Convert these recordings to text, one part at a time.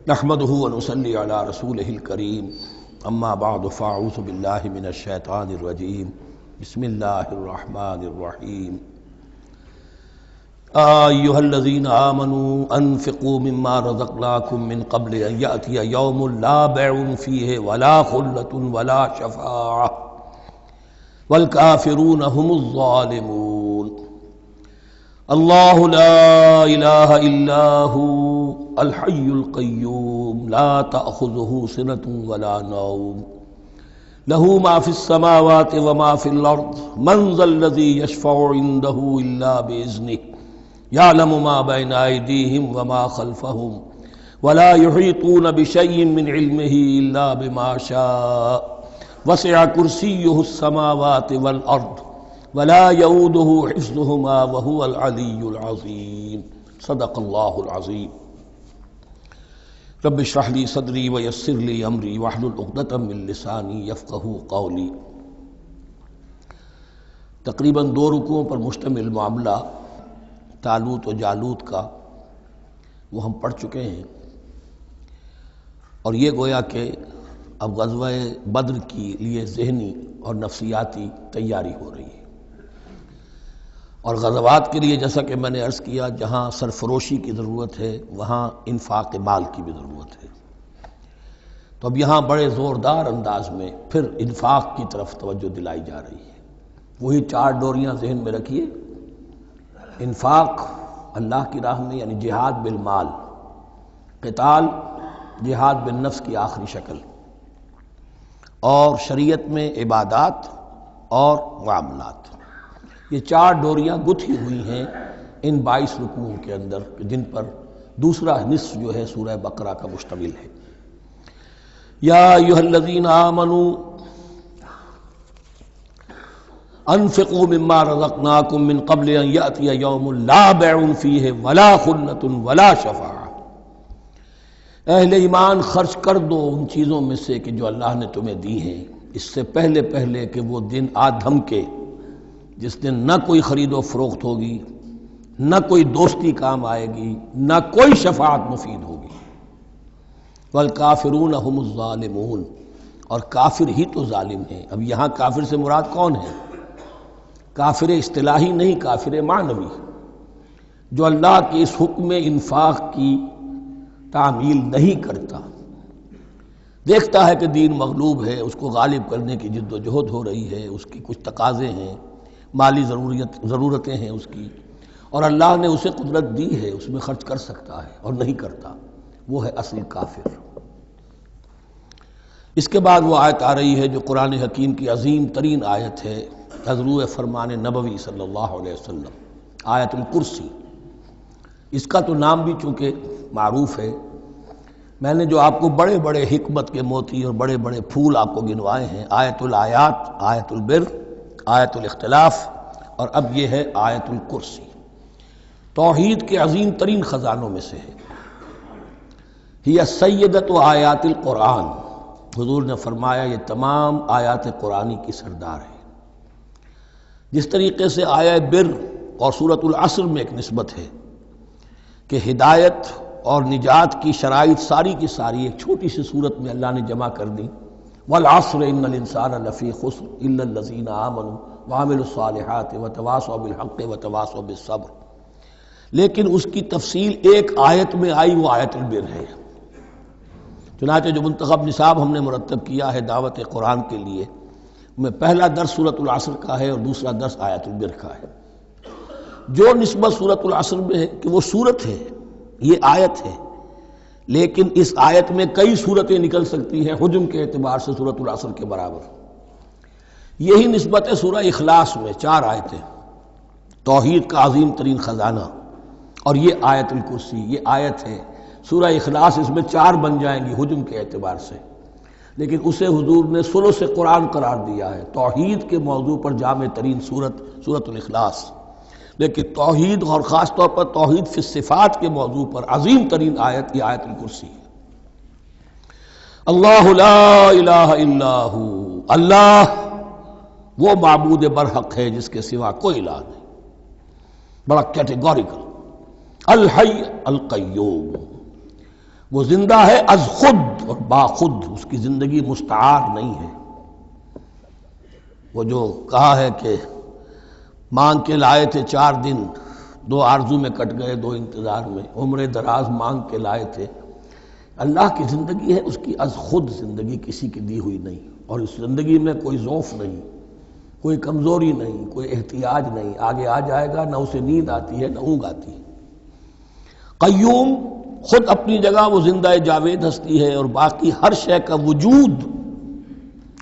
نحمده ونصلي على رسوله الكريم اما بعد فاعوذ بالله من الشيطان الرجيم بسم الله الرحمن الرحيم ايها الذين آمنوا انفقوا مما رزقناكم من قبل ان يأتي يوم لا بيع فيه ولا خلة ولا شفاعة والكافرون هم الظالمون اللہ لا الہ الا هو الحی القیوم لا تأخذه سنة ولا نوم له ما في السماوات وما في الأرض من ذا الذي يشفع عنده إلا بإذنه يعلم ما بين أيديهم وما خلفهم ولا يحيطون بشيء من علمه إلا بما شاء وسع كرسيه السماوات والأرض ولا يؤوده حفظهما وهو العلي العظيم صدق الله العظيم رب اشرح لي صدري ويسر لي امري واحلل عقدة من لساني يفقهوا قولي۔ تقریباً 2 رکوعوں پر مشتمل معاملہ طالوت و جالوت کا وہ ہم پڑھ چکے ہیں، اور یہ گویا کہ اب غزوہ بدر کے لیے ذہنی اور نفسیاتی تیاری ہو رہی ہے، اور غزوات کے لیے جیسا کہ میں نے عرض کیا جہاں سرفروشی کی ضرورت ہے وہاں انفاق مال کی بھی ضرورت ہے، تو اب یہاں بڑے زوردار انداز میں پھر انفاق کی طرف توجہ دلائی جا رہی ہے۔ وہی 4 ڈوریاں ذہن میں رکھیے، انفاق اللہ کی راہ میں یعنی جہاد بالمال، قتال جہاد بالنفس کی آخری شکل، اور شریعت میں عبادات اور معاملات، یہ 4 ڈوریاں گتھی ہوئی ہیں ان 22 رکوعوں کے اندر، جن پر دوسرا نصف جو ہے سورہ بقرہ کا مشتمل ہے۔ یا ایھا الذین آمنوا انفقوا مما رزقناکم من قبل ان یأتی یوم لا بیع فیہ ولا خلۃ ولا شفاعہ، اہل ایمان خرچ کر دو ان چیزوں میں سے کہ جو اللہ نے تمہیں دی ہیں، اس سے پہلے کہ وہ دن آ دھمکے جس دن نہ کوئی خرید و فروخت ہوگی، نہ کوئی دوستی کام آئے گی، نہ کوئی شفاعت مفید ہوگی۔ والکافرون هم الظالمون، اور کافر ہی تو ظالم ہیں۔ اب یہاں کافر سے مراد کون ہے؟ کافر اصطلاحی نہیں، کافر معنوی، جو اللہ کے اس حکم انفاق کی تعمیل نہیں کرتا، دیکھتا ہے کہ دین مغلوب ہے، اس کو غالب کرنے کی جد و جہد ہو رہی ہے، اس کی کچھ تقاضے ہیں، مالی ضرورتیں ہیں اس کی، اور اللہ نے اسے قدرت دی ہے، اس میں خرچ کر سکتا ہے اور نہیں کرتا، وہ ہے اصل کافر۔ اس کے بعد وہ آیت آ رہی ہے جو قرآن حکیم کی عظیم ترین آیت ہے، حضور فرمان نبوی صلی اللہ علیہ وسلم، آیت الکرسی۔ اس کا تو نام بھی چونکہ معروف ہے، میں نے جو آپ کو بڑے بڑے حکمت کے موتی اور بڑے بڑے پھول آپ کو گنوائے ہیں، آیت الآیات، آیت البر، آیت الاختلاف، اور اب یہ ہے آیت الکرسی، توحید کے عظیم ترین خزانوں میں سے ہے۔ ہی سیدۃ آیات القرآن، حضور نے فرمایا یہ تمام آیات قرآنی کی سردار ہے۔ جس طریقے سے آیہ بر اور سورۃ العصر میں ایک نسبت ہے کہ ہدایت اور نجات کی شرائط ساری کی ساری ایک چھوٹی سی صورت میں اللہ نے جمع کر دی، والعصر ان الانسان لفی خسر الا الذین آمنوا وعملوا الصالحات وتواصوا بالحق وتواصوا بالصبر، لیکن اس کی تفصیل ایک آیت میں آئی، وہ آیت البر ہے۔ چنانچہ جو منتخب نصاب ہم نے مرتب کیا ہے دعوت قرآن کے لیے، میں پہلا درس سورۃ العصر کا ہے اور دوسرا درس آیت البر کا ہے۔ جو نسبت سورۃ العصر میں ہے کہ وہ سورت ہے، یہ آیت ہے، لیکن اس آیت میں کئی صورتیں نکل سکتی ہیں حجم کے اعتبار سے سورۃ العصر کے برابر۔ یہی نسبت ہے سورہ اخلاص میں، 4 آیتیں، توحید کا عظیم ترین خزانہ، اور یہ آیت الکرسی، یہ آیت ہے سورہ اخلاص، اس میں 4 بن جائیں گی حجم کے اعتبار سے، لیکن اسے حضور نے ثلث قرآن قرار دیا ہے۔ توحید کے موضوع پر جامع ترین سورۃ الاخلاص، لیکن توحید اور خاص طور پر توحید فی الصفات کے موضوع پر عظیم ترین آیت یہ آیت الکرسی ہے۔ اللہ لا الہ الا ہو، اللہ وہ معبود برحق ہے جس کے سوا کوئی الہ نہیں، بڑا کیٹیگوریکل۔ الحی القیوم، وہ زندہ ہے از خود اور باخود، اس کی زندگی مستعار نہیں ہے۔ وہ جو کہا ہے کہ مانگ کے لائے تھے 4 دن، 2 آرزو میں کٹ گئے، 2 انتظار میں، عمر دراز مانگ کے لائے تھے، اللہ کی زندگی ہے اس کی از خود زندگی، کسی کی دی ہوئی نہیں، اور اس زندگی میں کوئی ضعف نہیں، کوئی کمزوری نہیں، کوئی احتیاج نہیں، آگے آ جائے گا، نہ اسے نیند آتی ہے نہ اونگ آتی ہے۔ قیوم خود اپنی جگہ وہ زندہ جاوید ہستی ہے، اور باقی ہر شے کا وجود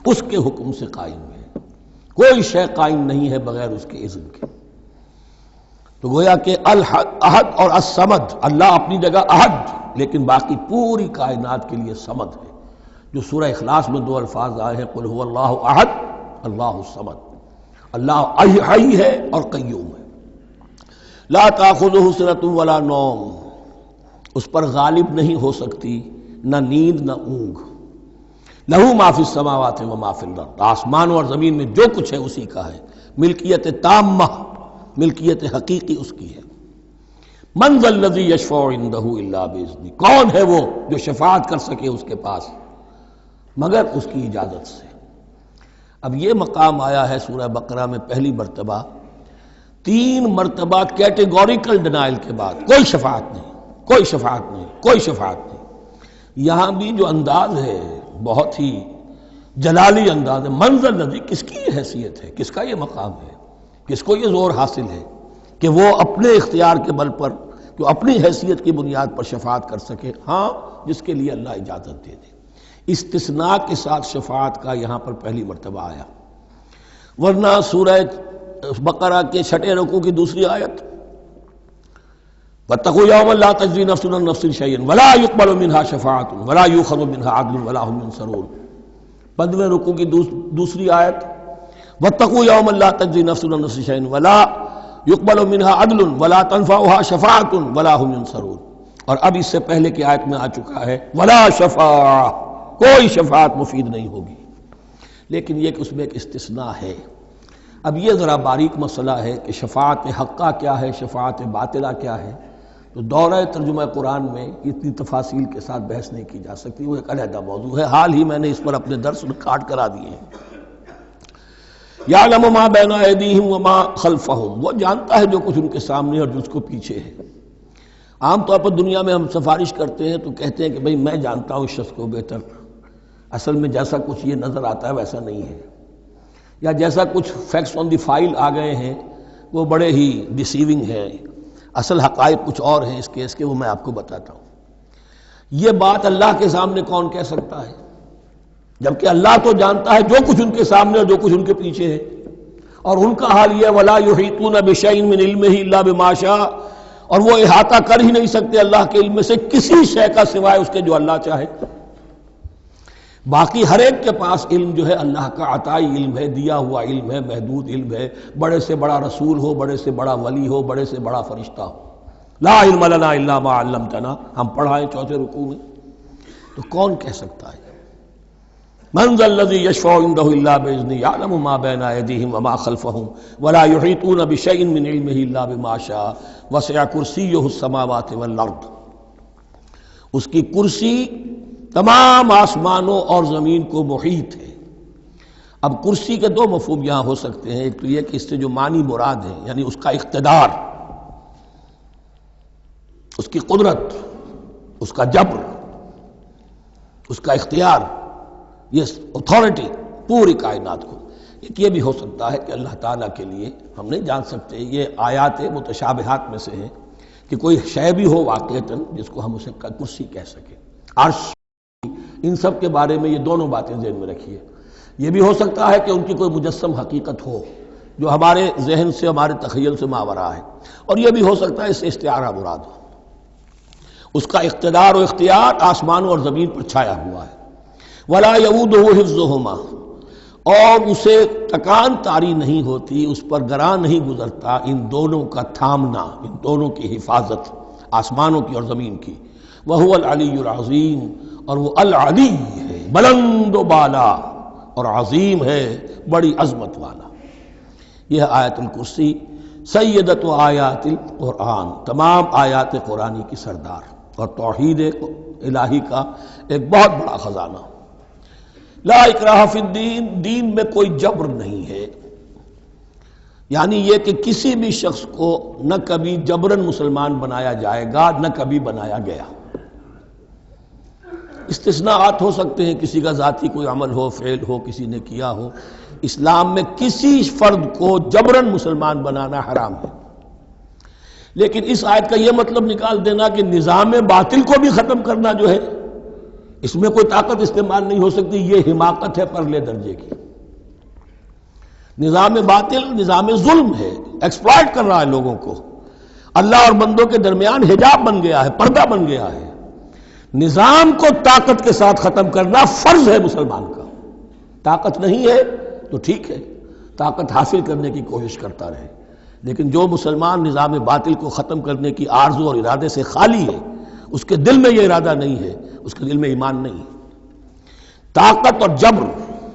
اس کے حکم سے قائم ہے، کوئی شے قائم نہیں ہے بغیر اس کے اذن کے۔ تو گویا کہ احد اور الصمد، اللہ اپنی جگہ احد لیکن باقی پوری کائنات کے لیے صمد ہے، جو سورہ اخلاص میں 2 الفاظ آئے ہیں، قل هو اللہ احد اللہ الصمد، اللہ حی ہے اور قیوم ہے۔ لا تأخذہ سنۃ ولا نوم، اس پر غالب نہیں ہو سکتی نہ نیند نہ اونگ۔ لہ ما فی السماوات و ما فی الارض، آسمانوں اور زمین میں جو کچھ ہے اسی کا ہے، ملکیت تامہ، ملکیت حقیقی اس کی ہے۔ من ذا الذی یشفع عندہ الا باذنہ، کون ہے وہ جو شفاعت کر سکے اس کے پاس مگر اس کی اجازت سے۔ اب یہ مقام آیا ہے سورہ بقرہ میں پہلی مرتبہ، 3 مرتبہ کیٹیگوریکل ڈینائل کے بعد، کوئی شفاعت نہیں، کوئی شفاعت نہیں، کوئی شفاعت نہیں۔ یہاں بھی جو انداز ہے بہت ہی جلالی انداز ہے، منظر نظی، کس کی یہ حیثیت ہے، کس کا یہ مقام ہے، کس کو یہ زور حاصل ہے کہ وہ اپنے اختیار کے بل پر، جو اپنی حیثیت کی بنیاد پر شفاعت کر سکے؟ ہاں، جس کے لیے اللہ اجازت دے دے۔ استثناء کے ساتھ شفاعت کا یہاں پر پہلی مرتبہ آیا، ورنہ سورہ بقرہ کے 6 رکوع کی دوسری آیت، وَاتَّقُوا يَوْمًا لَا تَجْزِي نَفْسٌ عَن نَفْسٍ شَيْئًا وَلَا يُقْبَلُ مِنْهَا شَفَاعَةٌ وَلَا يُؤْخَذُ مِنْهَا عَدْلٌ وَلَا هُمْ يُنصَرُونَ۔ 15ویں رکوع کی دوسری آیت، وَاتَّقُوا يَوْمًا لَا تَجْزِي نَفْسٌ عَن نَفْسٍ شَيْئًا وَلَا يُقْبَلُ مِنْهَا عَدْلٌ وَلَا تَنفَعُهَا شَفَاعَةٌ وَلَا هُمْ يُنصَرُونَ۔ اور اب اس سے پہلے کی آیت میں آ چکا ہے وَلَا شَفَاعَةٌ، کوئی شفاعت مفید نہیں ہوگی، لیکن یہ کہ اس میں ایک استثناء ہے۔ اب یہ ذرا باریک مسئلہ ہے کہ شفاعت حقہ کیا ہے، شفاعت باطلہ کیا ہے، تو دورہ ترجمہ قرآن میں اتنی تفاصیل کے ساتھ بحث نہیں کی جا سکتی، وہ ایک علیحدہ موضوع ہے، حال ہی میں نے اس پر اپنے درس ریکارڈ کرا دیے ہیں۔ یعلم ما بین ایدیہم وما خلفہم، وہ جانتا ہے جو کچھ ان کے سامنے اور جو اس کو پیچھے ہے۔ عام طور پر دنیا میں ہم سفارش کرتے ہیں تو کہتے ہیں کہ بھئی میں جانتا ہوں اس شخص کو بہتر، اصل میں جیسا کچھ یہ نظر آتا ہے ویسا نہیں ہے، یا جیسا کچھ فیکٹس آن دی فائل آ گئے ہیں وہ بڑے ہی ڈیسیونگ ہیں، اصل حقائق کچھ اور ہیں اس کیس کے، وہ میں آپ کو بتاتا ہوں۔ یہ بات اللہ کے سامنے کون کہہ سکتا ہے، جبکہ اللہ تو جانتا ہے جو کچھ ان کے سامنے اور جو کچھ ان کے پیچھے ہے، اور ان کا حال یہ وَلَا يُحِيطُونَ بِشَيْءٍ مِّنْ عِلْمِهِ إِلَّا بِمَا شَاءَ، اور وہ احاطہ کر ہی نہیں سکتے اللہ کے علم سے کسی شے کا سوائے اس کے جو اللہ چاہے۔ باقی ہر ایک کے پاس علم جو ہے اللہ کا عطائی علم ہے، دیا ہوا علم ہے، محدود علم ہے، بڑے سے بڑا رسول ہو، بڑے سے بڑا ولی ہو، بڑے سے بڑا فرشتہ ہو۔ لا علم لنا الا ما علمتنا، ہم پڑھائیں 4 رکوع میں، تو کون کہہ سکتا ہے؟ من ذا الذی یشفع عندہ الا باذنہ یعلم ما بین ایدیہم وما خلفہم ولا یحیطون بشیء من علمہ الا بما شاء وسع کرسیہ السماوات والارض، اس کی کرسی تمام آسمانوں اور زمین کو محیط ہے۔ اب کرسی کے 2 مفہوم یہاں ہو سکتے ہیں، ایک تو یہ کہ اس سے جو معنی مراد ہے یعنی اس کا اقتدار، اس کی قدرت، اس کا جبر، اس کا اختیار، یہ اتھارٹی پوری کائنات کو۔ ایک یہ بھی ہو سکتا ہے کہ اللہ تعالیٰ کے لیے ہم نہیں جان سکتے، یہ آیات متشابہات میں سے ہے کہ کوئی شے بھی ہو واقعتاً جس کو ہم اسے کرسی کہہ سکیں، عرش، ان سب کے بارے میں یہ دونوں باتیں ذہن میں رکھیے۔ یہ بھی ہو سکتا ہے کہ ان کی کوئی مجسم حقیقت ہو جو ہمارے ذہن سے، ہمارے تخیل سے ماورا ہے، اور یہ بھی ہو سکتا ہے اس سے استعارہ مراد ہو، اس کا اقتدار و اختیار آسمانوں اور زمین پر چھایا ہوا ہے۔ ولا یؤودہ حفظہما، اور اسے تکان طاری نہیں ہوتی، اس پر گراں نہیں گزرتا ان دونوں کا تھامنا، ان دونوں کی حفاظت، آسمانوں کی اور زمین کی۔ وہو العلی العظیم، اور وہ العلی ہے، بلند و بالا، اور عظیم ہے، بڑی عظمت والا۔ یہ آیت الکرسی سیدۃ آیات القرآن، تمام آیات قرآنی کی سردار، اور توحید الہی کا ایک بہت بڑا خزانہ۔ لا اکراہ فی الدین، دین میں کوئی جبر نہیں ہے، یعنی یہ کہ کسی بھی شخص کو نہ کبھی جبراً مسلمان بنایا جائے گا نہ کبھی بنایا گیا۔ استثناءات ہو سکتے ہیں، کسی کا ذاتی کوئی عمل ہو، فعل ہو، کسی نے کیا ہو۔ اسلام میں کسی فرد کو جبراً مسلمان بنانا حرام ہے، لیکن اس آیت کا یہ مطلب نکال دینا کہ نظام باطل کو بھی ختم کرنا جو ہے اس میں کوئی طاقت استعمال نہیں ہو سکتی، یہ حماقت ہے پرلے درجے کی۔ نظام باطل نظام ظلم ہے، ایکسپلائٹ کر رہا ہے لوگوں کو، اللہ اور بندوں کے درمیان حجاب بن گیا ہے، پردہ بن گیا ہے۔ نظام کو طاقت کے ساتھ ختم کرنا فرض ہے مسلمان کا۔ طاقت نہیں ہے تو ٹھیک ہے، طاقت حاصل کرنے کی کوشش کرتا رہے، لیکن جو مسلمان نظام باطل کو ختم کرنے کی آرزو اور ارادے سے خالی ہے، اس کے دل میں یہ ارادہ نہیں ہے، اس کے دل میں ایمان نہیں ہے۔ طاقت اور جبر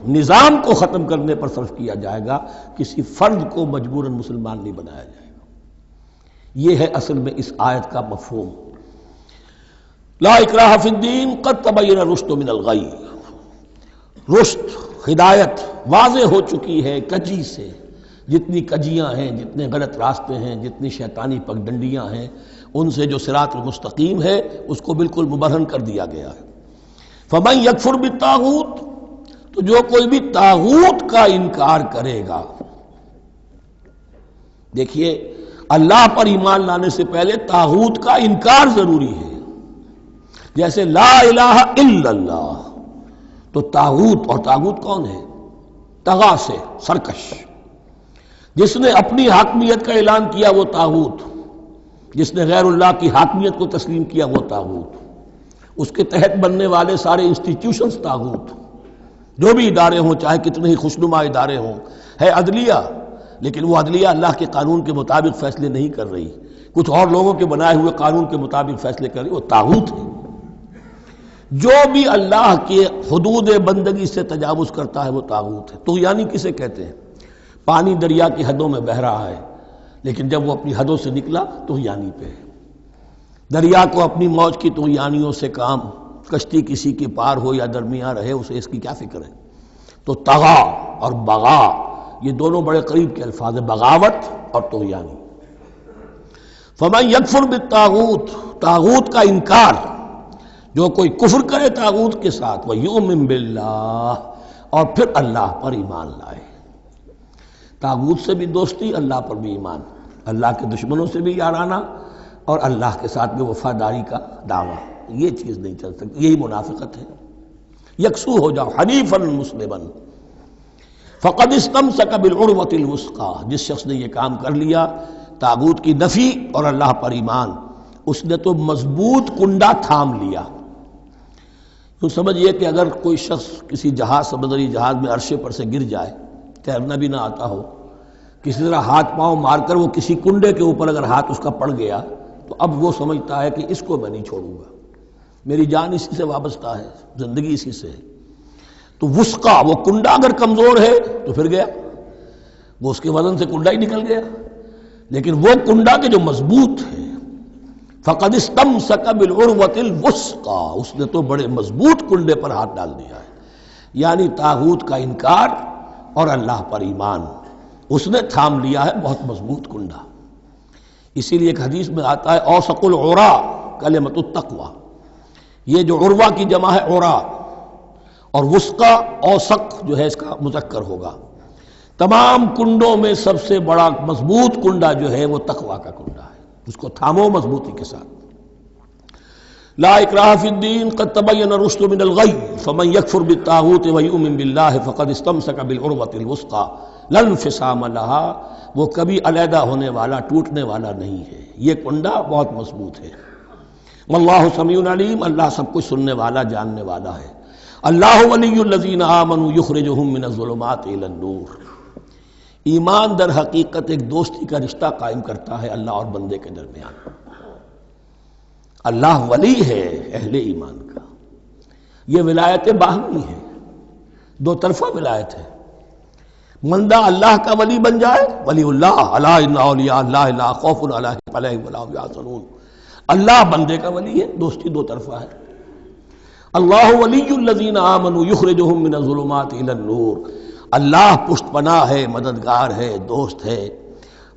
نظام کو ختم کرنے پر صرف کیا جائے گا، کسی فرد کو مجبوراً مسلمان نہیں بنایا جائے گا۔ یہ ہے اصل میں اس آیت کا مفہوم۔ لا اکراہ فی الدین قد تبین الرشد من الغی، رشد ہدایت واضح ہو چکی ہے کجی سے، جتنی کجیاں ہیں، جتنے غلط راستے ہیں، جتنی شیطانی پگڈنڈیاں ہیں، ان سے جو صراط المستقیم ہے اس کو بالکل مبرہن کر دیا گیا ہے۔ فمن یکفر بالطاغوت، تو جو کوئی بھی طاغوت کا انکار کرے گا، دیکھیے اللہ پر ایمان لانے سے پہلے طاغوت کا انکار ضروری ہے۔ جیسے لا الہ الا اللہ، تو طاغوت، اور طاغوت کون ہے؟ طغا سے سرکش، جس نے اپنی حاکمیت کا اعلان کیا وہ طاغوت، جس نے غیر اللہ کی حاکمیت کو تسلیم کیا وہ طاغوت، اس کے تحت بننے والے سارے انسٹیٹیوشنز طاغوت، جو بھی ادارے ہوں، چاہے کتنے ہی خوشنما ادارے ہوں۔ ہے عدلیہ، لیکن وہ عدلیہ اللہ کے قانون کے مطابق فیصلے نہیں کر رہی، کچھ اور لوگوں کے بنائے ہوئے قانون کے مطابق فیصلے کر رہی، وہ طاغوت ہے۔ جو بھی اللہ کے حدود بندگی سے تجاوز کرتا ہے وہ طاغوت ہے۔ طغیانی کسے کہتے ہیں؟ پانی دریا کی حدوں میں بہہ رہا ہے، لیکن جب وہ اپنی حدوں سے نکلا طغیانی پہ ہے۔ دریا کو اپنی موج کی طغیانیوں سے کام، کشتی کسی کی پار ہو یا درمیان رہے اسے اس کی کیا فکر ہے؟ تو طغا اور بغا یہ دونوں بڑے قریب کے الفاظ ہیں، بغاوت اور طغیانی۔ فمن یکفر بالطاغوت، طاغوت کا انکار، جو کوئی کفر کرے طاغوت کے ساتھ، وَيُؤْمِن بِاللَّهِ، اور پھر اللہ پر ایمان لائے۔ طاغوت سے بھی دوستی، اللہ پر بھی ایمان، اللہ کے دشمنوں سے بھی یارانہ، اور اللہ کے ساتھ بھی وفاداری کا دعویٰ، یہ چیز نہیں چل سکتی، یہی منافقت ہے۔ یکسو ہو جاؤ، حنیفا مسلما، فقد استمسک بالعروۃ الوثقی، جس شخص نے یہ کام کر لیا، طاغوت کی نفی اور اللہ پر ایمان، اس نے تو مضبوط کنڈا تھام لیا۔ تو سمجھئے کہ اگر کوئی شخص کسی جہاز، سمندری جہاز میں عرشے پر سے گر جائے، تیرنا بھی نہ آتا ہو، کسی طرح ہاتھ پاؤں مار کر وہ کسی کنڈے کے اوپر اگر ہاتھ اس کا پڑ گیا، تو اب وہ سمجھتا ہے کہ اس کو میں نہیں چھوڑوں گا، میری جان اسی سے وابستہ ہے، زندگی اسی سے ہے۔ تو وثقہ، وہ کنڈا اگر کمزور ہے تو پھر گیا، وہ اس کے وزن سے کنڈا ہی نکل گیا، لیکن وہ کنڈا کہ جو مضبوط ہے، فقد استمسک بالعروۃ الوثقی، اس نے تو بڑے مضبوط کنڈے پر ہاتھ ڈال دیا ہے، یعنی طاغوت کا انکار اور اللہ پر ایمان، اس نے تھام لیا ہے بہت مضبوط کنڈا۔ اسی لیے ایک حدیث میں آتا ہے اوثق العرا کلمۃ التقوی، یہ جو عروہ کی جمع ہے عرا، اور وثقہ اوثق جو ہے اس کا مذکر ہوگا۔ تمام کنڈوں میں سب سے بڑا مضبوط کنڈا جو ہے وہ تقوی کا کنڈا ہے، اس کو تھامو مضبوطی کے ساتھ۔ لا اکراہ فی الدین قد تبین الرشد من الغی فمن یکفر بالطاغوت ویؤمن باللہ فقد استمسک بالعروۃ الوثقی لا انفصام لها، وہ کبھی علیحدہ ہونے والا، ٹوٹنے والا نہیں ہے، یہ کنڈا بہت مضبوط ہے۔ واللہ سمیع علیم، اللہ سب کچھ سننے والا، جاننے والا ہے۔ اللہ ولی الذین آمنوا یخرجہم من الظلمات الی النور، ایمان در حقیقت ایک دوستی کا رشتہ قائم کرتا ہے اللہ اور بندے کے درمیان۔ اللہ ولی ہے اہل ایمان کا، یہ ولایت باہمی ہے، دو طرفہ ولایت ہے۔ بندہ اللہ کا ولی بن جائے، ولی اللہ، الا ان اولیاء اللہ لا خوف علیہم ولا هم یحزنون، اللہ بندے کا ولی ہے، دوستی دو طرفہ ہے۔ اللہ ولی الذین آمنوا یخرجہم من الظلمات الی النور، اللہ پشت پناہ ہے، مددگار ہے، دوست ہے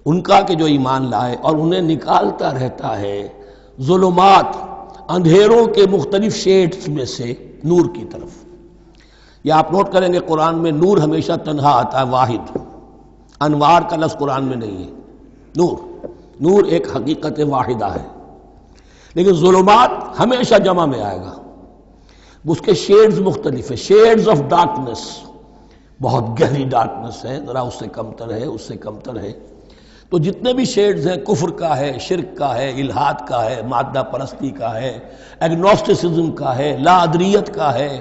ان کا کہ جو ایمان لائے اور انہیں نکالتا رہتا ہے ظلمات، اندھیروں کے مختلف شیڈز میں سے نور کی طرف۔ یہ آپ نوٹ کریں گے قرآن میں نور ہمیشہ تنہا آتا ہے، واحد، انوار کا لفظ قرآن میں نہیں ہے۔ نور ایک حقیقت واحدہ ہے، لیکن ظلمات ہمیشہ جمع میں آئے گا، اس کے شیڈز مختلف ہیں، شیڈز آف ڈارکنس، بہت گہری ڈارکنس ہے، ذرا اس سے کمتر ہے، اس سے کمتر ہے۔ تو جتنے بھی شیڈز ہیں، کفر کا ہے، شرک کا ہے، الحاد کا ہے، مادہ پرستی کا ہے، ایگنوسٹسزم کا ہے، لا ادریت کا ہے،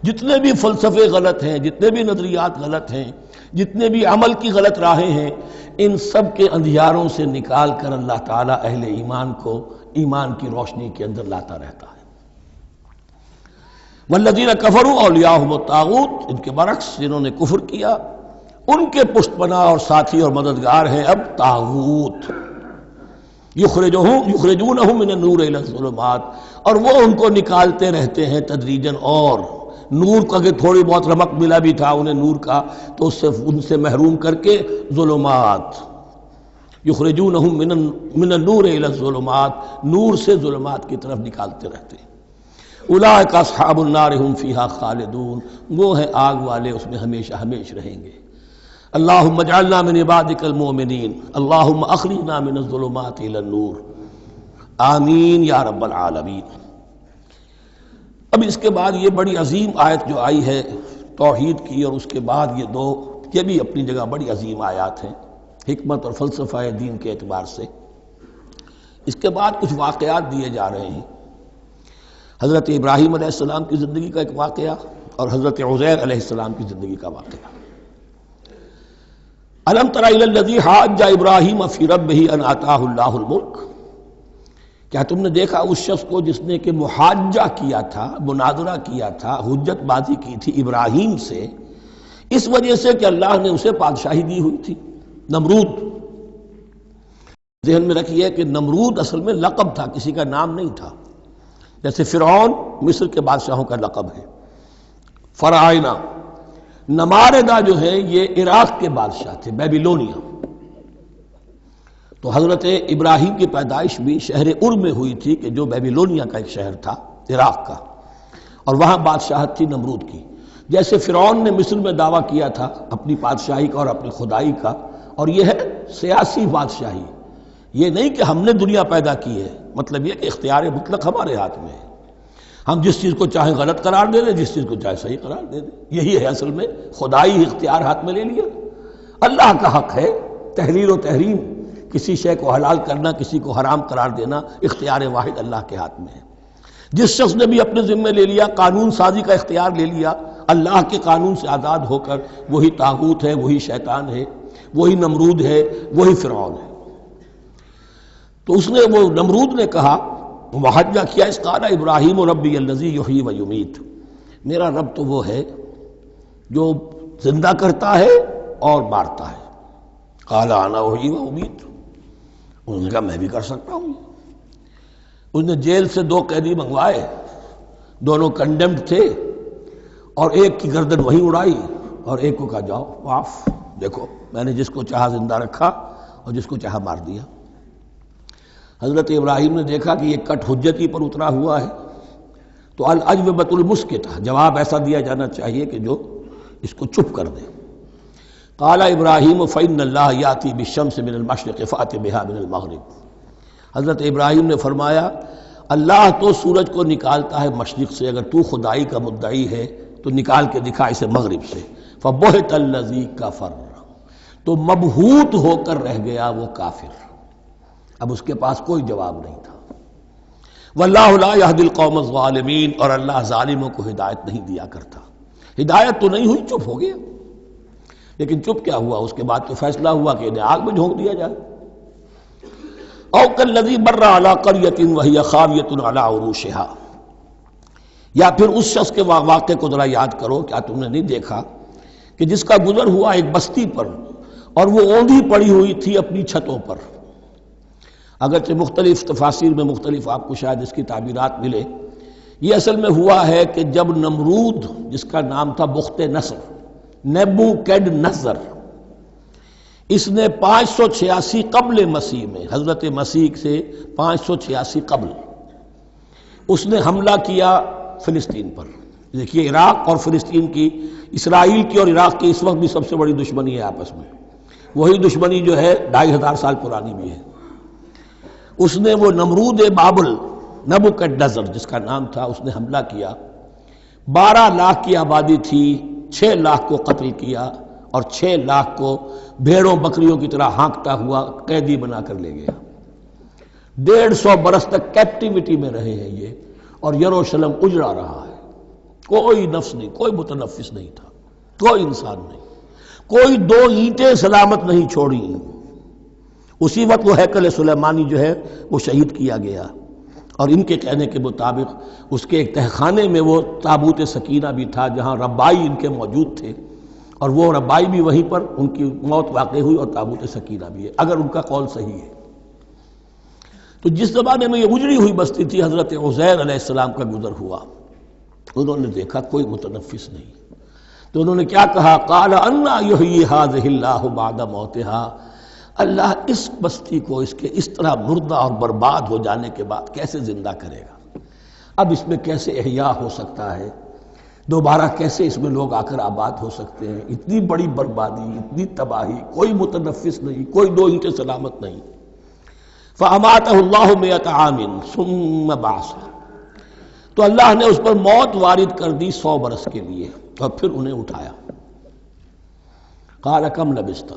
جتنے بھی فلسفے غلط ہیں، جتنے بھی نظریات غلط ہیں، جتنے بھی عمل کی غلط راہیں ہیں، ان سب کے اندھیاروں سے نکال کر اللہ تعالیٰ اہل ایمان کو ایمان کی روشنی کے اندر لاتا رہتا ہے۔ والذین کفروا اولیاءہم الطاغوت، ان کے برعکس جنہوں نے کفر کیا ان کے پشت پناہ اور ساتھی اور مددگار ہیں اب طاغوت، یخرجونہم من النور الی الظلمات، اور وہ ان کو نکالتے رہتے ہیں تدریجاً، اور نور کا کہ تھوڑی بہت رمق ملا بھی تھا انہیں نور کا تو اس سے ان سے محروم کر کے ظلمات، یخرجونہم من النور الی الظلمات، نور سے ظلمات کی طرف نکالتے رہتے ہیں۔ اولئک اصحاب النار هم فیہا خالدون، وہ ہیں آگ والے، اس میں ہمیشہ ہمیش رہیں گے۔ اللہم اجعلنا من عبادک المؤمنین، اللہم اخرجنا من الظلمات الی النور، آمین یا رب العالمین۔ اب اس کے بعد یہ بڑی عظیم آیت جو آئی ہے توحید کی، اور اس کے بعد یہ دو، یہ بھی اپنی جگہ بڑی عظیم آیات ہیں حکمت اور فلسفہ دین کے اعتبار سے۔ اس کے بعد کچھ واقعات دیے جا رہے ہیں، حضرت ابراہیم علیہ السلام کی زندگی کا ایک واقعہ اور حضرت عزیر علیہ السلام کی زندگی کا واقعہ۔ الم تر الی الذی حاج ابراہیم فی ربہ ان آتاہ اللہ الملک، کیا تم نے دیکھا اس شخص کو جس نے کہ محاجہ کیا تھا، مناظرہ کیا تھا، حجت بازی کی تھی ابراہیم سے، اس وجہ سے کہ اللہ نے اسے بادشاہی دی ہوئی تھی، نمرود۔ ذہن میں رکھیے کہ نمرود اصل میں لقب تھا، کسی کا نام نہیں تھا، جیسے فرعون مصر کے بادشاہوں کا لقب ہے، فرعونہ۔ نماردہ جو ہے یہ عراق کے بادشاہ تھے، بیبیلونیا۔ تو حضرت ابراہیم کی پیدائش بھی شہر ار میں ہوئی تھی کہ جو بیبیلونیا کا ایک شہر تھا عراق کا، اور وہاں بادشاہت تھی نمرود کی۔ جیسے فرعون نے مصر میں دعویٰ کیا تھا اپنی بادشاہی کا اور اپنی خدائی کا، اور یہ ہے سیاسی بادشاہی، یہ نہیں کہ ہم نے دنیا پیدا کی ہے، مطلب یہ کہ اختیار مطلق ہمارے ہاتھ میں ہے، ہم جس چیز کو چاہیں غلط قرار دے دیں، جس چیز کو چاہے صحیح قرار دے دیں۔ یہی ہے اصل میں خدائی اختیار ہاتھ میں لے لیا۔ اللہ کا حق ہے تحلیل و تحریم، کسی شے کو حلال کرنا، کسی کو حرام قرار دینا، اختیار واحد اللہ کے ہاتھ میں ہے۔ جس شخص نے بھی اپنے ذمے لے لیا، قانون سازی کا اختیار لے لیا اللہ کے قانون سے آزاد ہو کر، وہی طاغوت ہے، وہی شیطان ہے، وہی نمرود ہے، وہی فرعون ہے۔ تو اس نے، وہ نمرود نے کہا، محاجہ کیا، اس قال ابراہیم ربی الذی یحیی و یمیت، میرا رب تو وہ ہے جو زندہ کرتا ہے اور مارتا ہے۔ قال انا احیی و امیت، انہوں نے کہا میں بھی کر سکتا ہوں۔ اس نے جیل سے 2 قیدی منگوائے، دونوں کنڈیمڈ تھے، اور ایک کی گردن وہیں اڑائی اور ایک کو کہا جاؤ معاف، دیکھو میں نے جس کو چاہا زندہ رکھا اور جس کو چاہا مار دیا۔ حضرت ابراہیم نے دیکھا کہ یہ کٹ حجتی پر اترا ہوا ہے، تو الاجوبۃ المسکتہ، جواب ایسا دیا جانا چاہیے کہ جو اس کو چپ کر دے۔ قال ابراہیم فإن اللہ یأتی بالشمس من المشرق فأت بها من المغرب، حضرت ابراہیم نے فرمایا اللہ تو سورج کو نکالتا ہے مشرق سے، اگر تو خدائی کا مدعی ہے تو نکال کے دکھا اسے مغرب سے۔ فبہت الذی کفر، تو مبہوت ہو کر رہ گیا وہ کافر، اب اس کے پاس کوئی جواب نہیں تھا۔ واللہ لا یہدی القوم الظالمین، اور اللہ ظالموں کو ہدایت نہیں دیا کرتا۔ ہدایت تو نہیں ہوئی، چپ ہو گیا، لیکن چپ کیا ہوا، اس کے بعد تو فیصلہ ہوا کہ انہیں آگ میں جھونک دیا جائے۔ او کالذی مر علی قریۃ وہی خاویۃ علی عروشها، یا پھر اس شخص کے واقعے کو ذرا یاد کرو، کیا تم نے نہیں دیکھا کہ جس کا گزر ہوا ایک بستی پر اور وہ اوندھی پڑی ہوئی تھی اپنی چھتوں پر، اگرچہ مختلف تفاسیر میں مختلف آپ کو شاید اس کی تعبیرات ملے. یہ اصل میں ہوا ہے کہ جب نمرود جس کا نام تھا بخت نصر، نیبوکیڈنیزر، اس نے 586 قبل مسیح میں، حضرت مسیح سے 586 قبل، اس نے حملہ کیا فلسطین پر. دیکھیے عراق اور فلسطین کی، اسرائیل کی اور عراق کی اس وقت بھی سب سے بڑی دشمنی ہے آپس میں. وہی دشمنی جو ہے 2500 سال پرانی بھی ہے. اس نے وہ نمرود بابل، نیبوکیڈنیزر جس کا نام تھا، اس نے حملہ کیا. 12 لاکھ کی آبادی تھی، 6 لاکھ کو قتل کیا اور 6 لاکھ کو بھیڑوں بکریوں کی طرح ہانکتا ہوا قیدی بنا کر لے گیا. 150 برس تک کیپٹیوٹی میں رہے ہیں یہ، اور یروشلم اجڑا رہا ہے. کوئی نفس نہیں، کوئی متنفس نہیں تھا، کوئی انسان نہیں، کوئی 2 اینٹیں سلامت نہیں چھوڑی. اسی وقت وہ ہیکل سلیمانی جو ہے وہ شہید کیا گیا، اور ان کے کہنے کے مطابق اس کے ایک تہخانے میں وہ تابوت سکینہ بھی تھا جہاں ربائی ان کے موجود تھے، اور وہ ربائی بھی وہیں پر ان کی موت واقع ہوئی، اور تابوت سکینہ بھی ہے اگر ان کا قول صحیح ہے. تو جس زمانے میں یہ اجڑی ہوئی بستی تھی، حضرت عزیر علیہ السلام کا گزر ہوا. انہوں نے دیکھا کوئی متنفس نہیں، تو انہوں نے کیا کہا؟ قال انا یحیی ھذہ اللہ بعد موتہا، اللہ اس بستی کو اس کے اس طرح مردہ اور برباد ہو جانے کے بعد کیسے زندہ کرے گا؟ اب اس میں کیسے احیاء ہو سکتا ہے؟ دوبارہ کیسے اس میں لوگ آ کر آباد ہو سکتے ہیں؟ اتنی بڑی بربادی، اتنی تباہی، کوئی متنفس نہیں، کوئی 2 اینٹیں سلامت نہیں. فَأَمَاتَهُ اللَّهُ مِئَةَ عَامٍ ثُمَّ بَعَثَهُ، تو اللہ نے اس پر موت وارد کر دی 100 برس کے لیے، اور پھر انہیں اٹھایا. قَالَ كَمْ لَبِثْتَ،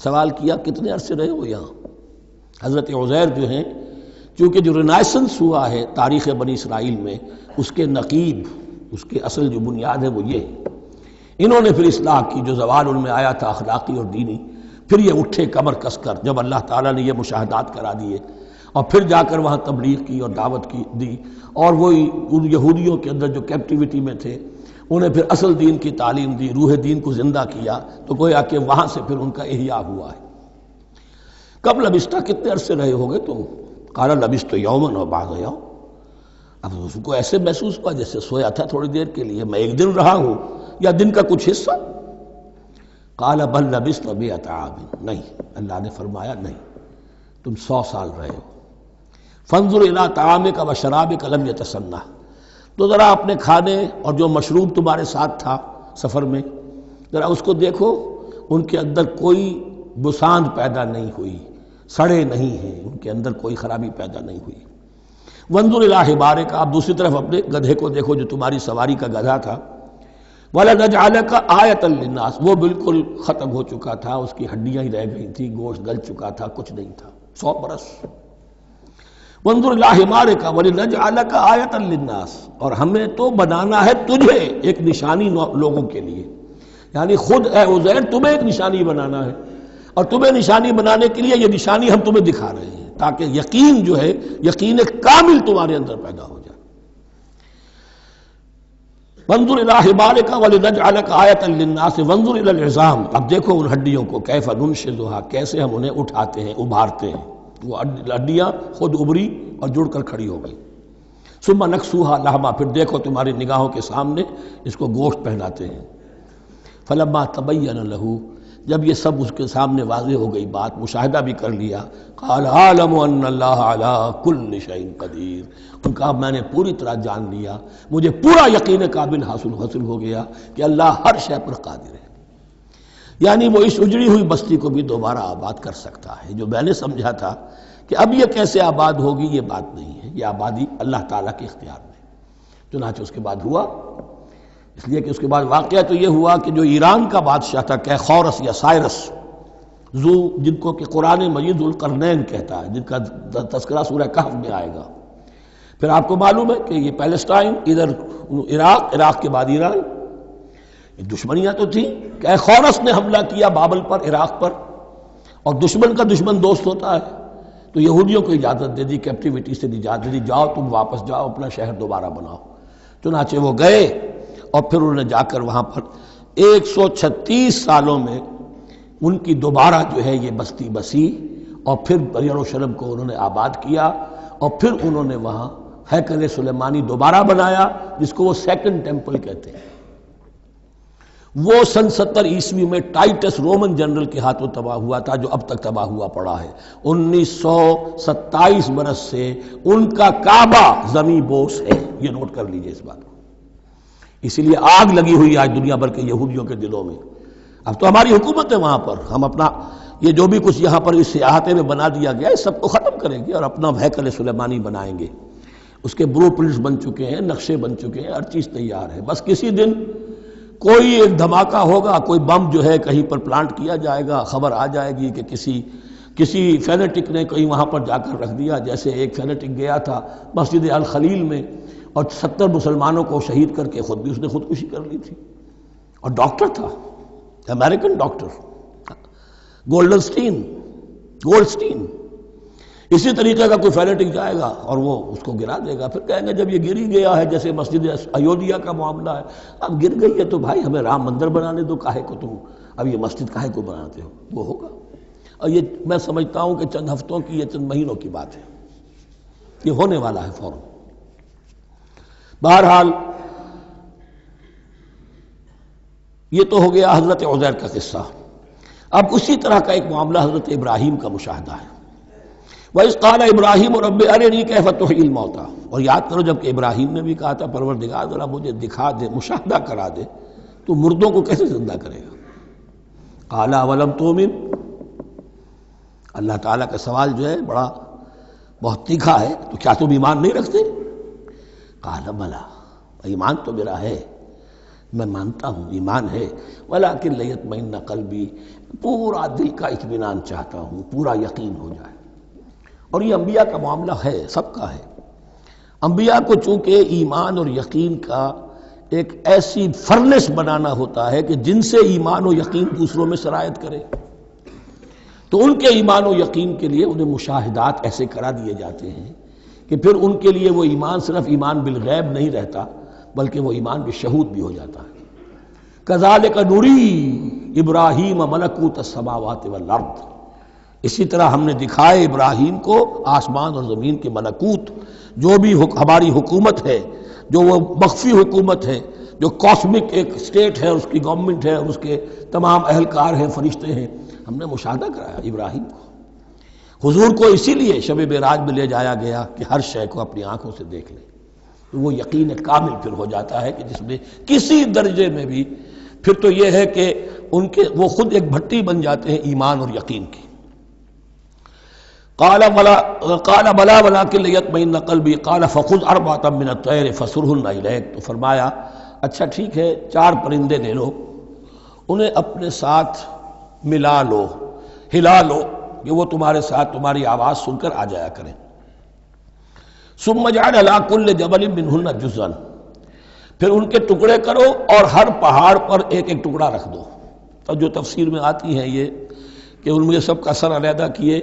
سوال کیا کتنے عرصے رہے ہو یہاں؟ حضرت عزیر جو ہیں، چونکہ جو رینائسنس ہوا ہے تاریخ بنی اسرائیل میں، اس کے نقیب، اس کے اصل جو بنیاد ہے وہ یہ ہے. انہوں نے پھر اصلاح کی، جو زوال ان میں آیا تھا اخلاقی اور دینی، پھر یہ اٹھے کمر کس کر جب اللہ تعالیٰ نے یہ مشاہدات کرا دیے، اور پھر جا کر وہاں تبلیغ کی اور دعوت کی دی، اور وہی ان یہودیوں کے اندر جو کیپٹیوٹی میں تھے انہیں پھر اصل دین کی تعلیم دی، روح دین کو زندہ کیا. تو گویا کہ وہاں سے پھر ان کا احیاء ہوا ہے. کب لبثت، کتنے عرصے رہے ہوگے تم؟ قال لبثت یوما و بعض یوم، اب اس کو ایسے محسوس ہوا جیسے سویا تھا تھوڑی دیر کے لیے، میں 1 دن رہا ہوں یا دن کا کچھ حصہ. قال بل لبثت 100 عام، نہیں، اللہ نے فرمایا نہیں، تم 100 سال رہے ہو. فانظر الی طعامک و شرابک لم یتسنہ، تو ذرا اپنے کھانے اور جو مشروب تمہارے ساتھ تھا سفر میں، ذرا اس کو دیکھو، ان کے اندر کوئی بساند پیدا نہیں ہوئی، سڑے نہیں ہیں، ان کے اندر کوئی خرابی پیدا نہیں ہوئی. وانظر الی حمارک، آپ دوسری طرف اپنے گدھے کو دیکھو جو تمہاری سواری کا گدھا تھا. وَلَنَجْعَلَكَ آیَةً لِلنَّاسِ، وہ بالکل ختم ہو چکا تھا، اس کی ہڈیاں ہی رہ گئی تھی، گوشت گل چکا تھا، کچھ نہیں تھا. 100 برس. وانظر الی حمارک وَلِنَجْعَلَكَ آیَةً لِلنَّاسِ، اور ہمیں تو بنانا ہے تجھے ایک نشانی لوگوں کے لیے، یعنی خود اے عزیر تمہیں ایک نشانی بنانا ہے، اور تمہیں نشانی بنانے کے لیے یہ نشانی ہم تمہیں دکھا رہے ہیں تاکہ یقین جو ہے، یقین کامل تمہارے اندر پیدا ہو جائے. وانظر الی حمارک ولنجعلک آیۃ للناس وانظر الی العظام، اب دیکھو ان ہڈیوں کو، کیف ننشزھا، کیسے ہم انہیں اٹھاتے ہیں، ابھارتے ہیں. وہ ہڈیاں خود ابری اور جڑ کر کھڑی ہو گئی. ثم نکسوھا لحما، پھر دیکھو تمہاری نگاہوں کے سامنے اس کو گوشت پہناتے ہیں. فلما تبین لہ، جب یہ سب اس کے سامنے واضح ہو گئی بات، مشاہدہ بھی کر لیا، قال اعلم ان اللہ علی کل شیء قدیر، ان کا میں نے پوری طرح جان لیا، مجھے پورا یقین قابل حاصل ہو گیا کہ اللہ ہر شے پر قادر ہے. یعنی وہ اس اجڑی ہوئی بستی کو بھی دوبارہ آباد کر سکتا ہے. جو میں نے سمجھا تھا کہ اب یہ کیسے آباد ہوگی، یہ بات نہیں ہے، یہ آبادی اللہ تعالیٰ کے اختیار میں. چنانچہ اس کے بعد ہوا، اس لیے کہ اس کے بعد واقعہ تو یہ ہوا کہ جو ایران کا بادشاہ تھا کیخورس یا سائرس، جن کو کہ قرآن مجید ذوالقرنین کہتا ہے، جن کا تذکرہ سورہ کہف میں آئے گا. پھر آپ کو معلوم ہے کہ یہ پیلسٹائن، ادھر عراق کے بعد ایران، دشمنیاں تو تھیں. کیخورس نے حملہ کیا بابل پر، عراق پر، اور دشمن کا دشمن دوست ہوتا ہے، تو یہودیوں کو اجازت دے دی، کیپٹیوٹی سے اجازت دے دی، جاؤ تم واپس جاؤ، اپنا شہر دوبارہ بناؤ. چنانچہ وہ گئے، اور پھر انہوں نے جا کر وہاں پر 136 سالوں میں ان کی دوبارہ جو ہے یہ بستی بسی، اور پھر یروشلم کو انہوں نے آباد کیا، اور پھر انہوں نے وہاں ہیکل سلیمانی دوبارہ بنایا، جس کو وہ سیکنڈ ٹیمپل کہتے ہیں۔ وہ سن 70 عیسوی میں ٹائٹس رومن جنرل کے ہاتھوں تباہ ہوا تھا، جو اب تک تباہ ہوا پڑا ہے۔ 1927 برس سے ان کا کعبہ زمیں بوس ہے، یہ نوٹ کر لیجئے اس بات کو۔ اسی لیے آگ لگی ہوئی آج دنیا بھر کے یہودیوں کے دلوں میں۔ اب تو ہماری حکومت ہے وہاں پر، ہم اپنا یہ جو بھی کچھ یہاں پر اس احاطے میں بنا دیا گیا ہے سب کو ختم کریں گے اور اپنا ہیکل سلیمانی بنائیں گے۔ اس کے بلو پرنٹس بن چکے ہیں، نقشے بن چکے ہیں، ہر چیز تیار ہے، بس کسی دن کوئی ایک دھماکہ ہوگا، کوئی بم جو ہے کہیں پر پلانٹ کیا جائے گا، خبر آ جائے گی کہ کسی فینیٹک نے کہیں وہاں پر جا کر رکھ دیا، جیسے ایک فینیٹک گیا تھا مسجد الخلیل میں اور 70 مسلمانوں کو شہید کر کے خود بھی اس نے خودکشی کر لی تھی، اور ڈاکٹر تھا، امریکن ڈاکٹر گولڈسٹین۔ اسی طریقے کا کوئی فینیٹک جائے گا اور وہ اس کو گرا دے گا، پھر کہیں گے جب یہ گر ہی گیا ہے، جیسے مسجد ایودھیا کا معاملہ ہے، اب گر گئی ہے تو بھائی ہمیں رام مندر بنانے دو، کاہے کو تم اب یہ مسجد کاہے کو بناتے ہو، وہ ہوگا۔ اور یہ میں سمجھتا ہوں کہ چند ہفتوں کی یا چند مہینوں کی بات ہے، یہ ہونے والا ہے فوراً۔ بہرحال یہ تو ہو گیا حضرت عزیر کا قصہ۔ اب اسی طرح کا ایک معاملہ حضرت ابراہیم کا مشاہدہ ہے۔ وَإِذْ قَالَ إِبْرَاهِيمُ رَبِّ أَرِنِي كَيْفَ تُحْيِي الْمَوْتَىٰ، اور یاد کرو جب کہ ابراہیم نے بھی کہا تھا پروردگار ذرا مجھے دکھا دے، مشاہدہ کرا دے، تو مردوں کو کیسے زندہ کرے گا؟ قَالَ أَوَلَمْ تُؤْمِنْ، اللہ تعالیٰ کا سوال جو ہے بہت تیکھا ہے، تو کیا تم ایمان نہیں رکھتے؟ قَالَ بَلَىٰ، ایمان تو میرا ہے، میں مانتا ہوں ایمان ہے، وَلَٰكِن لِيَطْمَئِنَّ قَلْبِي، پورا دل کا اطمینان چاہتا ہوں، پورا یقین ہو جائے۔ اور یہ انبیاء کا معاملہ ہے، سب کا ہے۔ انبیاء کو چونکہ ایمان اور یقین کا ایک ایسی فرنس بنانا ہوتا ہے کہ جن سے ایمان و یقین دوسروں میں سرایت کرے، تو ان کے ایمان و یقین کے لیے انہیں مشاہدات ایسے کرا دیے جاتے ہیں کہ پھر ان کے لیے وہ ایمان صرف ایمان بالغیب نہیں رہتا، بلکہ وہ ایمان بالشہود بھی ہو جاتا ہے۔ کذالک نری ابراہیم ملکوت السماوات والارض، اسی طرح ہم نے دکھائے ابراہیم کو آسمان اور زمین کے ملکوت، جو بھی ہماری حکومت ہے، جو وہ مخفی حکومت ہے، جو کاسمک ایک اسٹیٹ ہے، اس کی گورنمنٹ ہے اور اس کے تمام اہلکار ہیں، فرشتے ہیں، ہم نے مشاہدہ کرایا ابراہیم کو۔ حضور کو اسی لیے شب معراج میں لے جایا گیا کہ ہر شے کو اپنی آنکھوں سے دیکھ لیں، تو وہ یقین کامل پھر ہو جاتا ہے کہ جس میں کسی درجے میں بھی پھر تو یہ ہے کہ وہ خود ایک بھٹی بن جاتے ہیں ایمان اور یقین کی۔ قال بلا ولكن ليطمئن قلبي قال فخذ اربعة من الطير فصرهن اليك، تو فرمایا اچھا ٹھیک ہے 4 پرندے لے لو، انہیں اپنے ساتھ ملا لو، ہلا لو کہ وہ تمہارے ساتھ تمہاری آواز سن کر آ جایا کریں۔ ثم اجعل على كل جبل منهن جزءا، پھر ان کے ٹکڑے کرو اور ہر پہاڑ پر ایک ایک ٹکڑا رکھ دو۔ تو جو تفسیر میں آتی ہیں یہ کہ ان میں سب کا سر علیحدہ کیے،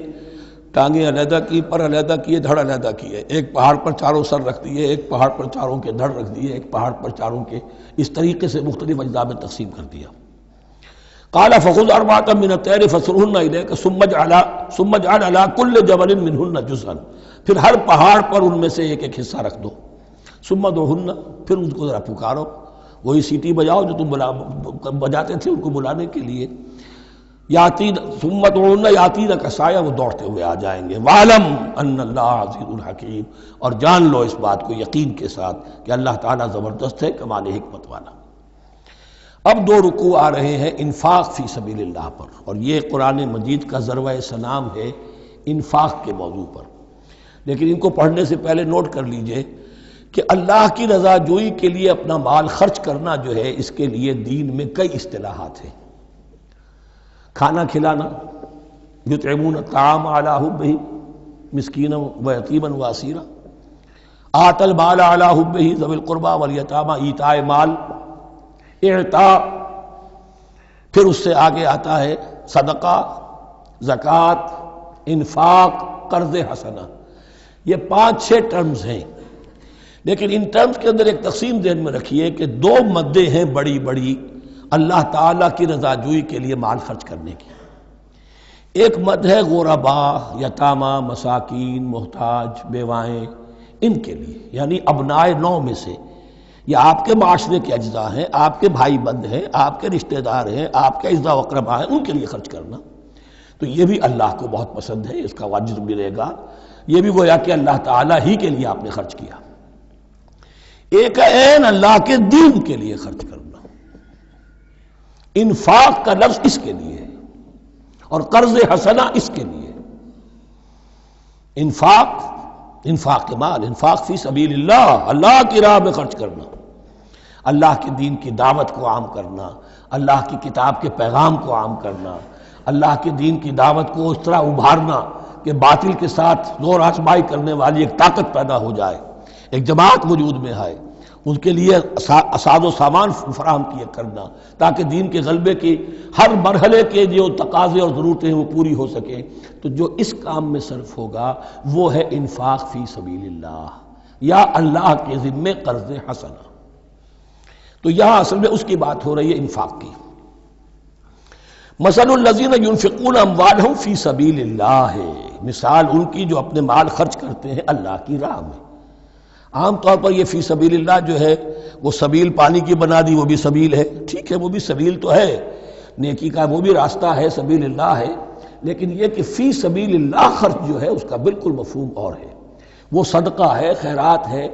ٹانگیں علیحدہ کی، پر علیحدہ کیے، دھڑ علیحدہ کیے، ایک پہاڑ پر چاروں سر رکھ دیے، ایک پہاڑ پر چاروں کے دھڑ رکھ دیے، ایک پہاڑ پر چاروں کے، اس طریقے سے مختلف اجزاء میں تقسیم کر دیا۔ قال فخذ اربعة من الطير فصرهن اليك ثم اجعل على كل جبل منهن جزءا، پھر ہر پہاڑ پر ان میں سے ایک ایک حصہ رکھ دو۔ ثم ادعوهن، پھر ان کو ذرا پکارو، وہی سیٹی بجاؤ جو تم بجاتے تھے ان کو بلانے کے لیے۔ ثم ادعوهن یاتینک سعیا، وہ دوڑتے ہوئے آ جائیں گے۔ وَاعْلَمْ أَنَّ اللَّهَ عَزِیزٌ حَکِیمٌ، اور جان لو اس بات کو یقین کے ساتھ کہ اللہ تعالیٰ زبردست ہے، کمال حکمت والا۔ اب 2 رکوع آ رہے ہیں انفاق فی سبیل اللہ پر، اور یہ قرآن مجید کا ذروہ سلام ہے انفاق کے موضوع پر۔ لیکن ان کو پڑھنے سے پہلے نوٹ کر لیجئے کہ اللہ کی رضا جوئی کے لیے اپنا مال خرچ کرنا جو ہے، اس کے لیے دین میں کئی اصطلاحات ہیں۔ کھانا کھلانا، یطعمون الطعام علی حبہ مسکینا و یتیما و اسیرا، آت المال علی حبہ ذوی القربى والیتامى، ایتاء مال، اعطاء، پھر اس سے آگے آتا ہے صدقہ، زکوٰۃ، انفاق، قرض حسنہ۔ یہ 5-6 ٹرمز ہیں، لیکن ان ٹرمز کے اندر ایک تقسیم ذہن میں رکھیے کہ 2 مدیں ہیں بڑی بڑی اللہ تعالیٰ کی رضا جوئی کے لیے مال خرچ کرنے کی۔ ایک مد ہے غربا، یتامى، مساکین، محتاج، بیوائیں، ان کے لیے، یعنی ابنائے نو میں سے، یہ آپ کے معاشرے کے اجزاء ہیں، آپ کے بھائی بند ہیں، آپ کے رشتہ دار ہیں، آپ کے اعزاء و اقرباء ہیں، ان کے لیے خرچ کرنا تو یہ بھی اللہ کو بہت پسند ہے، اس کا اجر ملے گا۔ یہ بھی گویا کہ اللہ تعالیٰ ہی کے لیے آپ نے خرچ کیا۔ ایک عین اللہ کے دین کے لیے خرچ کرنا، انفاق کا لفظ اس کے لیے ہے، اور قرض حسنہ اس کے لیے۔ انفاق مال، انفاق فی سبیل اللہ، اللہ کی راہ میں خرچ کرنا، اللہ کے دین کی دعوت کو عام کرنا، اللہ کی کتاب کے پیغام کو عام کرنا، اللہ کے دین کی دعوت کو اس طرح ابھارنا کہ باطل کے ساتھ زور آزمائی کرنے والی ایک طاقت پیدا ہو جائے، ایک جماعت وجود میں آئے، ان کے لیے اساز و سامان فراہم کیے کرنا تاکہ دین کے غلبے کی ہر مرحلے کے جو تقاضے اور ضرورتیں ہیں وہ پوری ہو سکیں۔ تو جو اس کام میں صرف ہوگا وہ ہے انفاق فی سبیل اللہ یا اللہ کے ذمے قرض حسنہ۔ تو یہاں اصل میں اس کی بات ہو رہی ہے، انفاق کی۔ مثل الذین ينفقون اموالهم فی سبیل اللہ ہے، مثال ان کی جو اپنے مال خرچ کرتے ہیں اللہ کی راہ میں۔ عام طور پر یہ فی سبیل اللہ جو ہے وہ سبیل پانی کی بنا دی، وہ بھی سبیل ہے، ٹھیک ہے، وہ بھی سبیل تو ہے، نیکی کا وہ بھی راستہ ہے، سبیل اللہ ہے، لیکن یہ کہ فی سبیل اللہ خرچ جو ہے اس کا بالکل مفہوم اور ہے، وہ صدقہ ہے، خیرات ہے،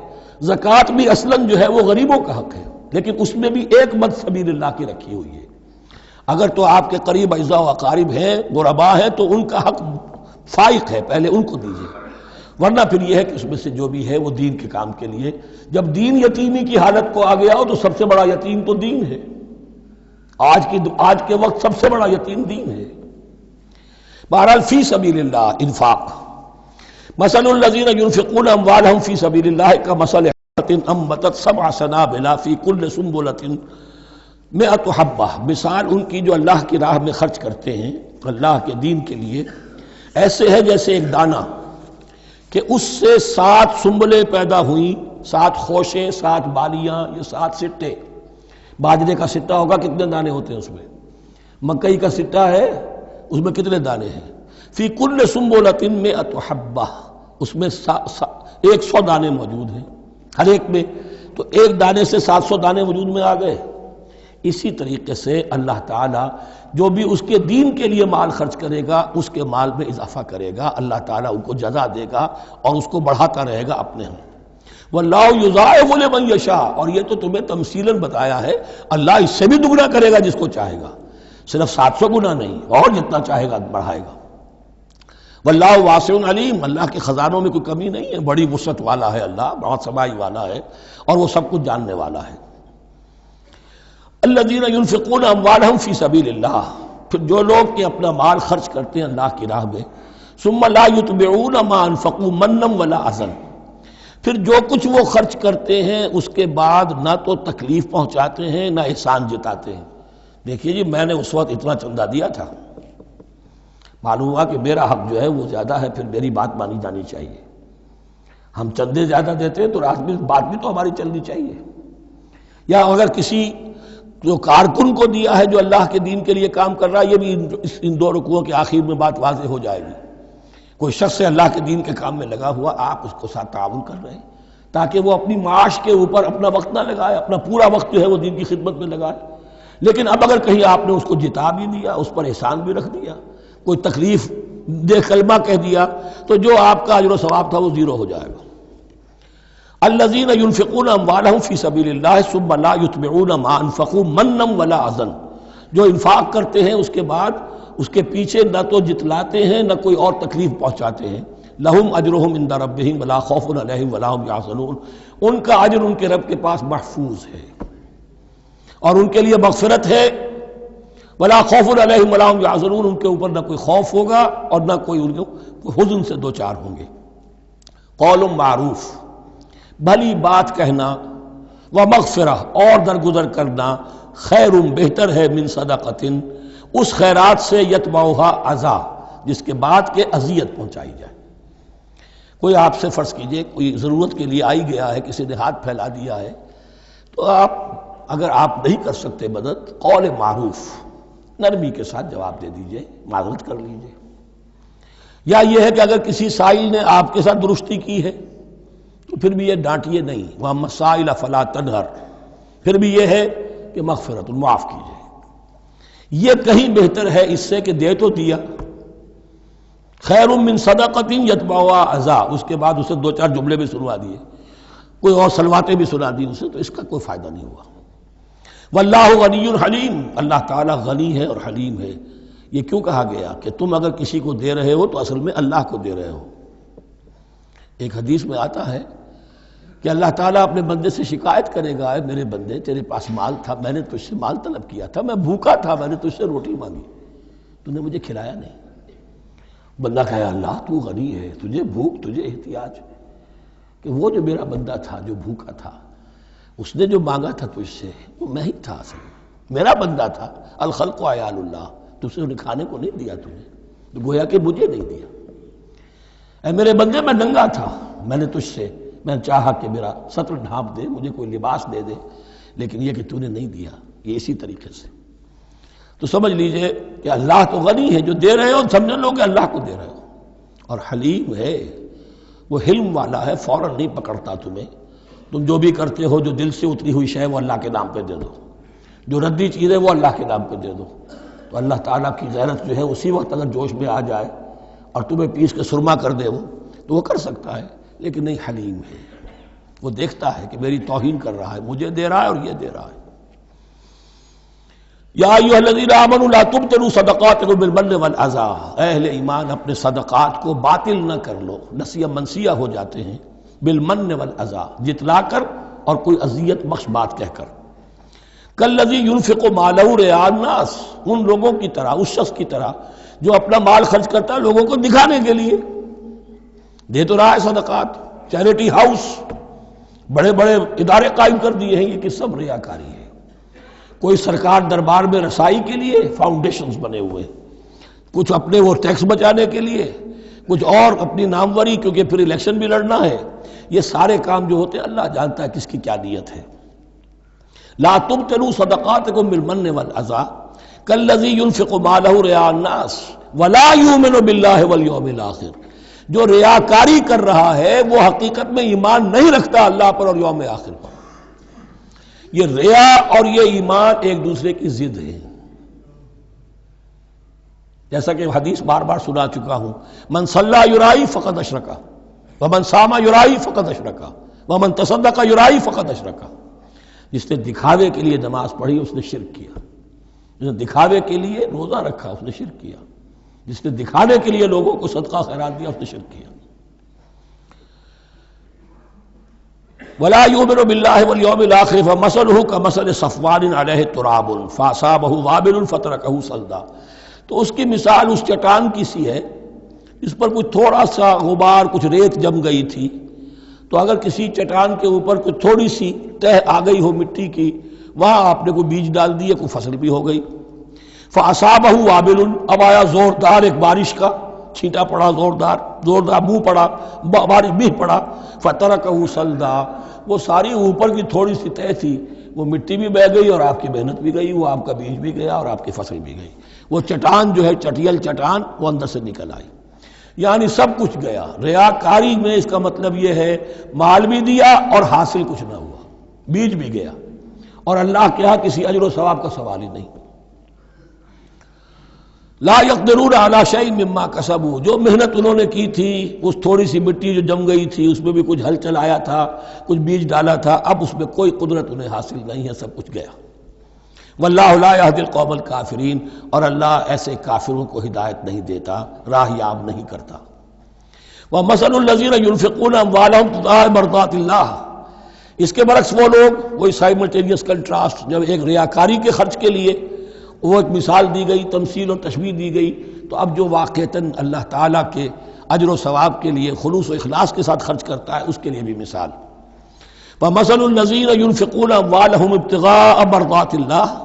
زکوٰۃ بھی اصلاً جو ہے وہ غریبوں کا حق ہے، لیکن اس میں بھی ایک مد سبیل اللہ کی رکھی ہوئی ہے۔ اگر تو آپ کے قریب اعزاء و اقارب ہیں، غربا ہیں، تو ان کا حق فائق ہے، پہلے ان کو دیجیے، ورنہ پھر یہ ہے کہ اس میں سے جو بھی ہے وہ دین کے کام کے لیے۔ جب دین یتیمی کی حالت کو آ گیا ہو تو سب سے بڑا یتیم تو دین ہے، آج کے وقت سب سے بڑا یتیم دین ہے۔ بہرحال فی سبیل اللہ انفاق۔ مثل الذین ينفقون اموالهم فی سبیل اللہ کمثل حبۃ انبتت سبع سنابل فی کل سنبلۃ مئۃ حبہ، مثال ان کی جو اللہ کی راہ میں خرچ کرتے ہیں اللہ کے دین کے لیے، ایسے ہے جیسے ایک دانہ کہ اس سے 7 سنبلیں پیدا ہوئیں، 7 خوشیں، 7 بالیاں، یہ 7 سٹے۔ باجرے کا سٹا ہوگا، کتنے دانے ہوتے ہیں اس میں؟ مکئی کا سٹا ہے، اس میں کتنے دانے ہیں؟ فی کل سنبلۃ مئۃ حبہ، اس میں 100 دانے موجود ہیں ہر ایک میں، تو ایک دانے سے 700 دانے وجود میں آ گئے۔ اسی طریقے سے اللہ تعالیٰ جو بھی اس کے دین کے لیے مال خرچ کرے گا اس کے مال میں اضافہ کرے گا، اللہ تعالیٰ ان کو جزا دے گا اور اس کو بڑھاتا رہے گا اپنے ہاں۔ وَاللَّهُ يُضَاعِفُ لِمَن يَشَاءُ، اور یہ تو تمہیں تمثیلاً بتایا ہے، اللہ اس سے بھی دگنا کرے گا جس کو چاہے گا، صرف 700 گنا نہیں، اور جتنا چاہے گا بڑھائے گا۔ واللہ واسع علیم، اللہ کے خزانوں میں کوئی کمی نہیں ہے، بڑی وسعت والا ہے اللہ، بہت سمائی والا ہے اور وہ سب کچھ جاننے والا ہے۔ الذین ينفقون اموالهم فی سبیل اللہ، پھر جو لوگ کہ اپنا مال خرچ کرتے ہیں اللہ کی راہ میں، ثم لا يتبعون ما انفقوا منا ولا اذى، پھر جو کچھ وہ خرچ کرتے ہیں اس کے بعد نہ تو تکلیف پہنچاتے ہیں نہ احسان جتاتے ہیں۔ دیکھیے جی، میں نے اس وقت اتنا چندہ دیا تھا، معلوم ہوا کہ میرا حق جو ہے وہ زیادہ ہے، پھر میری بات مانی جانی چاہیے۔ ہم چندے زیادہ دیتے ہیں تو بات بھی تو ہماری چلنی چاہیے۔ یا اگر کسی جو کارکن کو دیا ہے جو اللہ کے دین کے لیے کام کر رہا ہے، یہ بھی ان 2 رکوعوں کے آخر میں بات واضح ہو جائے گی۔ کوئی شخص ہے اللہ کے دین کے کام میں لگا ہوا، آپ اس کو ساتھ تعاون کر رہے ہیں تاکہ وہ اپنی معاش کے اوپر اپنا وقت نہ لگائے، اپنا پورا وقت جو ہے وہ دین کی خدمت میں لگائے۔ لیکن اب اگر کہیں آپ نے اس کو جتا بھی دیا، اس پر احسان بھی رکھ دیا، کوئی تکلیف دے کلمہ کہہ دیا، تو جو آپ کا اجر و ثواب تھا وہ زیرو ہو جائے گا۔ الذین ينفقون اموالهم فی سبیل اللہ ثم لا یتبعون ما انفقوا منا ولا اذى، جو انفاق کرتے ہیں اس کے بعد اس کے پیچھے نہ تو جتلاتے ہیں نہ کوئی اور تکلیف پہنچاتے ہیں۔ لہم اجرہم عند ربہم ولا خوف علیہم ولا هم یحزنون، ان کا اجر ان کے رب کے پاس محفوظ ہے اور ان کے لیے مغفرت ہے۔ ولا خوف علیہم ولا هم یحزنون، ان کے اوپر نہ کوئی خوف ہوگا اور نہ کوئی ان کو حزن سے دوچار ہوں گے۔ قول معروف، بھلی بات کہنا، ومغفرہ اور درگزر کرنا، خیر بہتر ہے من صدقۃ، اس خیرات سے یتبعھا اذی، جس کے بعد کہ اذیت پہنچائی جائے۔ کوئی آپ سے فرض کیجئے کوئی ضرورت کے لیے آئی گیا ہے، کسی نے ہاتھ پھیلا دیا ہے، تو آپ اگر آپ نہیں کر سکتے مدد، قول معروف، نرمی کے ساتھ جواب دے دیجئے، معذرت کر لیجئے، یا یہ ہے کہ اگر کسی سائل نے آپ کے ساتھ درستی کی ہے تو پھر بھی یہ ڈانٹیے نہیں، وَأَمَّا السَّائِلَ فَلَا تَنْهَرْ، پھر بھی یہ ہے کہ مغفرت، معاف کیجیے۔ یہ کہیں بہتر ہے اس سے کہ دے تو دیا، خیر من صدقۃ یتبعھا اذی، اس کے بعد اسے دو چار جملے بھی سنوا دیے، کوئی اور سلواتیں بھی سنا دی اسے، تو اس کا کوئی فائدہ نہیں ہوا۔ واللہ غنی حلیم، اللہ تعالیٰ غنی ہے اور حلیم ہے۔ یہ کیوں کہا گیا کہ تم اگر کسی کو دے رہے ہو تو اصل میں اللہ کو دے رہے ہو۔ ایک حدیث میں آتا ہے کہ اللہ تعالیٰ اپنے بندے سے شکایت کرے گا، اے میرے بندے تیرے پاس مال تھا، میں نے تجھ سے مال طلب کیا تھا، میں بھوکا تھا، میں نے تجھ سے روٹی مانگی، تو نے مجھے کھلایا نہیں۔ بندہ کہے اللہ تو غنی ہے، تجھے بھوک، تجھے احتیاج، کہ وہ جو میرا بندہ تھا جو بھوکا تھا، اس نے جو مانگا تھا تجھ سے وہ میں ہی تھا، اصل میرا بندہ تھا۔ الخلق عیال اللہ، تجھ سے انہیں کھانے کو نہیں دیا، تمہیں تو گویا کہ مجھے نہیں دیا۔ اے میرے بندے میں ننگا تھا، میں نے تجھ سے میں چاہا کہ میرا سطر ڈھانپ دے، مجھے کوئی لباس دے دے، لیکن یہ کہ تو نے نہیں دیا۔ یہ اسی طریقے سے تو سمجھ لیجئے کہ اللہ تو غنی ہے، جو دے رہے ہو سمجھ لو کہ اللہ کو دے رہے ہو، اور حلیم ہے، وہ حلم والا ہے، فوراً نہیں پکڑتا تمہیں۔ تم جو بھی کرتے ہو، جو دل سے اتری ہوئی شے وہ اللہ کے نام پہ دے دو، جو ردی چیز ہے وہ اللہ کے نام پہ دے دو، تو اللہ تعالیٰ کی غیرت جو ہے اسی وقت اگر جوش میں آ جائے اور تمہیں پیس کے سرما کر دے وہ، تو وہ کر سکتا ہے، لیکن نہیں، حلیم ہے، وہ دیکھتا ہے کہ میری توہین کر رہا ہے، مجھے دے رہا ہے اور یہ دے رہا ہے۔ یا ایھا الذین آمنوا لا تبطلوا صدقاتکم بالمن والاذی، اے اہل ایمان اپنے صدقات کو باطل نہ کر لو، نسیہ منسیہ ہو جاتے ہیں، بالمن والاذی، جتلا کر اور کوئی اذیت بخش بات کہہ کر۔ کالذی ينفق مالہ رئاء الناس، ان لوگوں کی طرح، اس شخص کی طرح جو اپنا مال خرچ کرتا ہے لوگوں کو دکھانے کے لیے، دے تو رہا ہے صدقات، چیریٹی ہاؤس، بڑے بڑے ادارے قائم کر دیے ہیں، یہ کہ سب ریاکاری ہے۔ کوئی سرکار دربار میں رسائی کے لیے فاؤنڈیشنز بنے ہوئے، کچھ اپنے وہ ٹیکس بچانے کے لیے، کچھ اور اپنی ناموری، کیونکہ پھر الیکشن بھی لڑنا ہے۔ یہ سارے کام جو ہوتے ہیں اللہ جانتا ہے کس کی کیا نیت ہے۔ لا تبطلوا صدقاتکم بالمن والاذی کالذی ينفق مالہ رئاء الناس ولا یؤمن باللہ والیوم الآخر، جو ریاکاری کر رہا ہے وہ حقیقت میں ایمان نہیں رکھتا اللہ پر اور یوم آخر پر۔ یہ ریا اور یہ ایمان ایک دوسرے کی ضد ہے، جیسا کہ حدیث بار بار سنا چکا ہوں، من صلی یرائی فقد اشرک، ومن صام یرائی فقد اشرک، ومن تصدق یرائی فقد اشرک۔ جس نے دکھاوے کے لیے نماز پڑھی اس نے شرک کیا، جس نے دکھاوے کے لیے روزہ رکھا اس نے شرک کیا، جس نے دکھانے کے لیے لوگوں کو صدقہ خیرات دیا اس نے شرک کیا۔ ولا یؤمن باللہ والیوم الآخر فمثلہ کمثل صفوان علیہ تراب فاصابہ وابل فترکہ صلدا، تو اس کی مثال اس چٹان کی سی ہے اس پر کچھ تھوڑا سا غبار، کچھ ریت جم گئی تھی، تو اگر کسی چٹان کے اوپر کچھ تھوڑی سی تہ آ گئی ہو مٹی کی، وہاں آپ نے کوئی بیج ڈال دیے، کوئی فصل بھی ہو گئی۔ فاصابہ وابل، اب آیا زوردار ایک بارش کا چھینٹا پڑا، زوردار منہ پڑا، بارش بھی پڑا، فترکہ صلدا، وہ ساری اوپر کی تھوڑی سی تہ تھی، وہ مٹی بھی بہہ گئی اور آپ کی محنت بھی گئی، وہ آپ کا بیج بھی گیا اور آپ کی فصل بھی گئی، وہ چٹان جو ہے چٹیل چٹان وہ اندر سے نکل آئی، یعنی سب کچھ گیا۔ ریاکاری میں اس کا مطلب یہ ہے مال بھی دیا اور حاصل کچھ نہ ہوا، بیج بھی گیا، اور اللہ کے ہاں کسی اجر و ثواب کا سوال ہی نہیں۔ لا یقدرون علی شیء مما کسبوا، جو محنت انہوں نے کی تھی، اس تھوڑی سی مٹی جو جم گئی تھی اس میں بھی کچھ ہل چلایا تھا، کچھ بیج ڈالا تھا، اب اس میں کوئی قدرت انہیں حاصل نہیں ہے، سب کچھ گیا۔ واللہ لا یہدی القوم الکافرین، اور اللہ ایسے کافروں کو ہدایت نہیں دیتا، راہ یاب نہیں کرتا۔ ومثل الذین ينفقون اموالهم ابتغاء مرضات اللہ، اس کے برعکس وہ لوگ، وہی سائملٹینیس کنٹراسٹ، جب ایک ریاکاری کے خرچ کے لیے وہ ایک مثال دی گئی، تمثیل اور تشبیہ دی گئی، تو اب جو واقعتاً اللہ تعالیٰ کے اجر و ثواب کے لیے خلوص و اخلاص کے ساتھ خرچ کرتا ہے اس کے لیے بھی مثال۔ ومثل الذین ينفقون اموالهم ابتغاء مرضات اللہ،